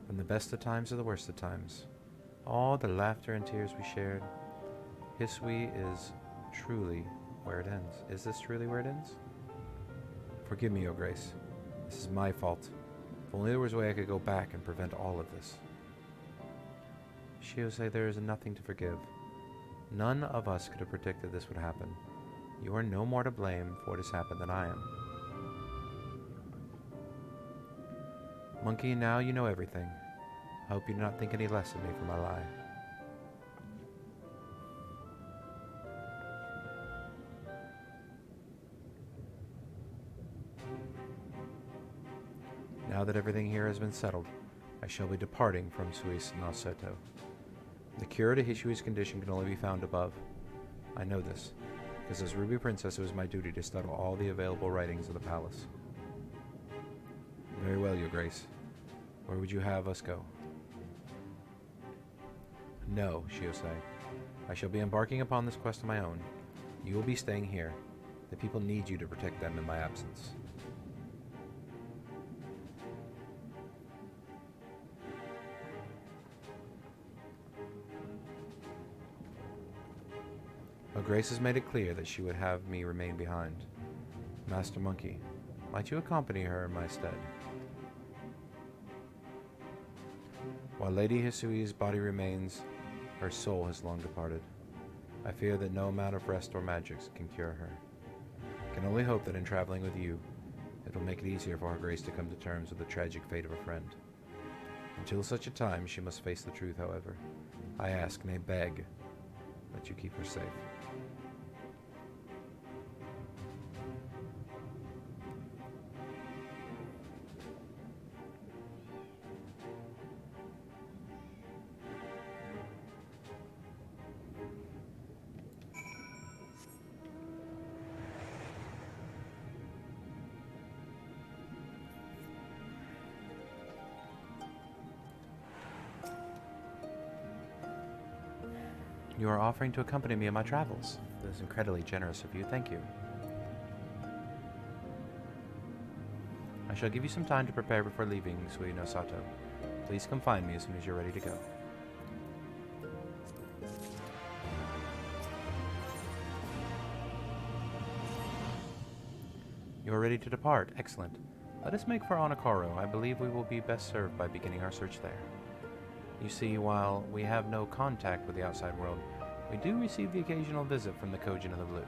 From the best of times to the worst of times. All the laughter and tears we shared. Hisui is truly where it ends. Is this truly where it ends? Forgive me, Your Grace. This is my fault. If only there was a way I could go back and prevent all of this. Shiosei, there is nothing to forgive. None of us could have predicted this would happen. You are no more to blame for what has happened than I am. Monkey, now you know everything. I hope you do not think any less of me for my lie. Now that everything here has been settled, I shall be departing from Suis Naseto. The cure to Hishui's condition can only be found above. I know this, because as Ruby Princess it was my duty to study all the available writings of the palace. Very well, Your Grace. Where would you have us go? No, Shiosei. I shall be embarking upon this quest on my own. You will be staying here. The people need you to protect them in my absence. Her Grace has made it clear that she would have me remain behind. Master Monkey, might you accompany her in my stead? While Lady Hisui's body remains, her soul has long departed. I fear that no amount of rest or magics can cure her. I can only hope that in traveling with you, it will make it easier for Her Grace to come to terms with the tragic fate of a friend. Until such a time, she must face the truth, however. I ask, nay beg, that you keep her safe. You are offering to accompany me in my travels. That is incredibly generous of you. Thank you. I shall give you some time to prepare before leaving Sui no Sato. Please come find me as soon as you're ready to go. You are ready to depart. Excellent. Let us make for Onokoro. I believe we will be best served by beginning our search there. You see, while we have no contact with the outside world, we do receive the occasional visit from the Kojin of the Blue.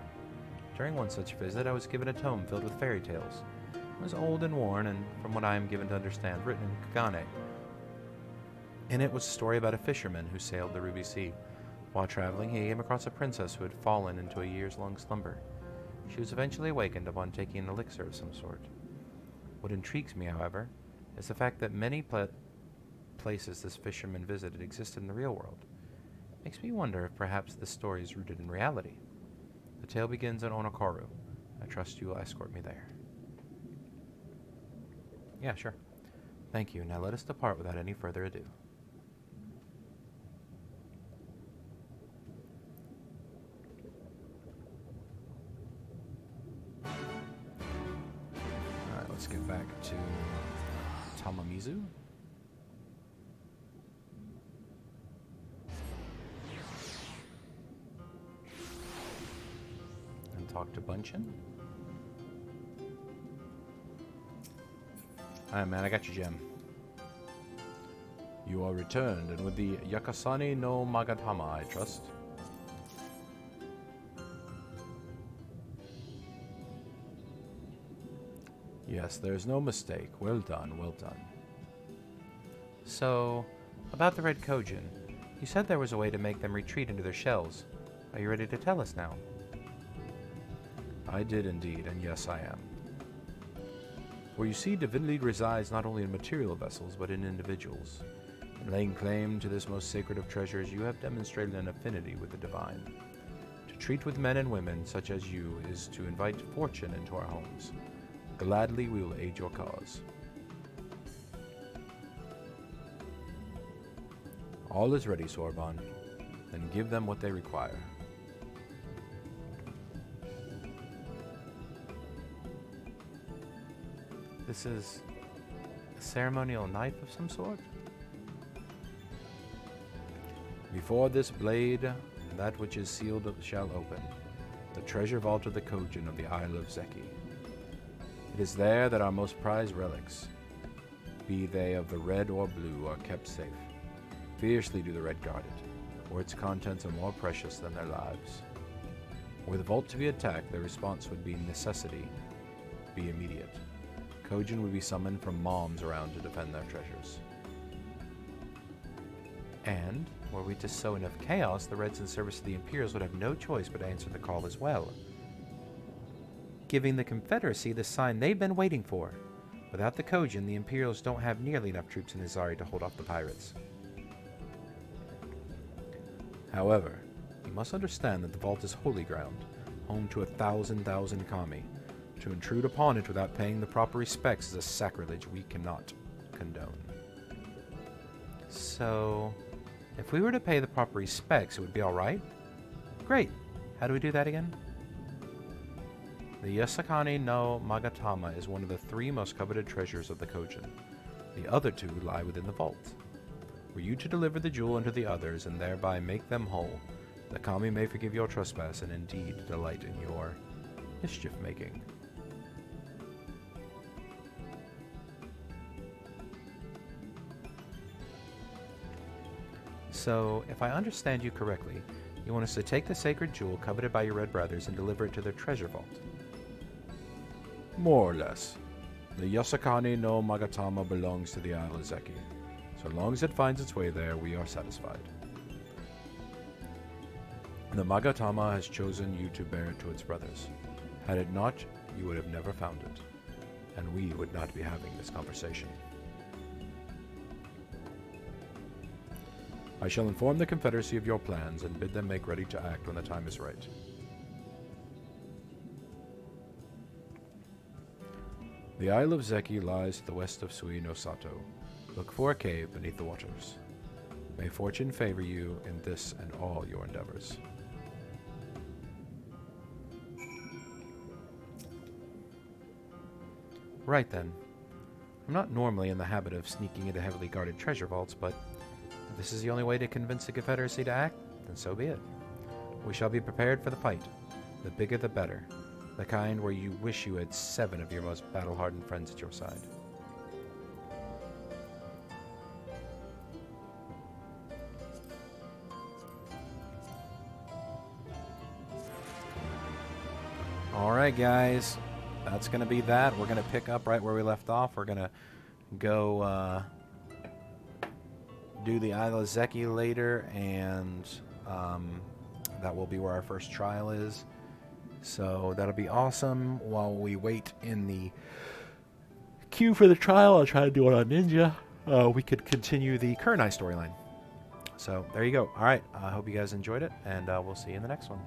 During one such visit, I was given a tome filled with fairy tales. It was old and worn, and from what I am given to understand, written in Kagane. In it was a story about a fisherman who sailed the Ruby Sea. While traveling, he came across a princess who had fallen into a years-long slumber. She was eventually awakened upon taking an elixir of some sort. What intrigues me, however, is the fact that many places this fisherman visited existed in the real world. Makes me wonder if perhaps this story is rooted in reality. The tale begins in Onokoro. I trust you will escort me there. Yeah, sure. Thank you. Now let us depart without any further ado. Alright, let's get back to Tamamizu. Talk to Bunchin. Alright, man, I got your gem. You are returned, and with the Yakasani no Magatama, I trust. Yes, there's no mistake. Well done, well done. So, about the Red Kojin, you said there was a way to make them retreat into their shells. Are you ready to tell us now? I did indeed, and yes, I am. For you see, divinity resides not only in material vessels, but in individuals. In laying claim to this most sacred of treasures, you have demonstrated an affinity with the divine. To treat with men and women such as you is to invite fortune into our homes. Gladly we will aid your cause. All is ready, Sorban. Then give them what they require. This is a ceremonial knife of some sort? Before this blade, that which is sealed shall open, the treasure vault of the Kojin of the Isle of Zeki. It is there that our most prized relics, be they of the red or blue, are kept safe. Fiercely do the red guard it, for its contents are more precious than their lives. Were the vault to be attacked, their response would be necessity, be immediate. Kojin would be summoned from moms around to defend their treasures. And, were we to sow enough chaos, the Reds in service of the Imperials would have no choice but to answer the call as well, giving the Confederacy the sign they've been waiting for. Without the kojin, the Imperials don't have nearly enough troops in Izari to hold off the pirates. However, you must understand that the vault is holy ground, home to 1,000 kami. To intrude upon it without paying the proper respects is a sacrilege we cannot condone. So, if we were to pay the proper respects, it would be alright? Great! How do we do that again? The Yasakani no Magatama is one of the 3 most coveted treasures of the Kojin. The other 2 lie within the vault. Were you to deliver the jewel unto the others and thereby make them whole, the kami may forgive your trespass and indeed delight in your mischief-making. So, if I understand you correctly, you want us to take the sacred jewel coveted by your red brothers and deliver it to their treasure vault. More or less. The Yasakani no Magatama belongs to the Isle of Zeki. So long as it finds its way there, we are satisfied. The Magatama has chosen you to bear it to its brothers. Had it not, you would have never found it, and we would not be having this conversation. I shall inform the Confederacy of your plans and bid them make ready to act when the time is right. The Isle of Zeki lies to the west of Sui no Sato. Look for a cave beneath the waters. May fortune favor you in this and all your endeavors. Right then. I'm not normally in the habit of sneaking into heavily guarded treasure vaults, but if this is the only way to convince the Confederacy to act, then so be it. We shall be prepared for the fight. The bigger the better. The kind where you wish you had 7 of your most battle-hardened friends at your side. Alright guys, that's going to be that. We're going to pick up right where we left off. We're going to go do the Isle of Zeki later, and that will be where our first trial is. So that'll be awesome. While we wait in the queue for the trial, I'll try to do it on Ninja. We could continue the Kurenai storyline. So there you go. Alright, I hope you guys enjoyed it, and we'll see you in the next one.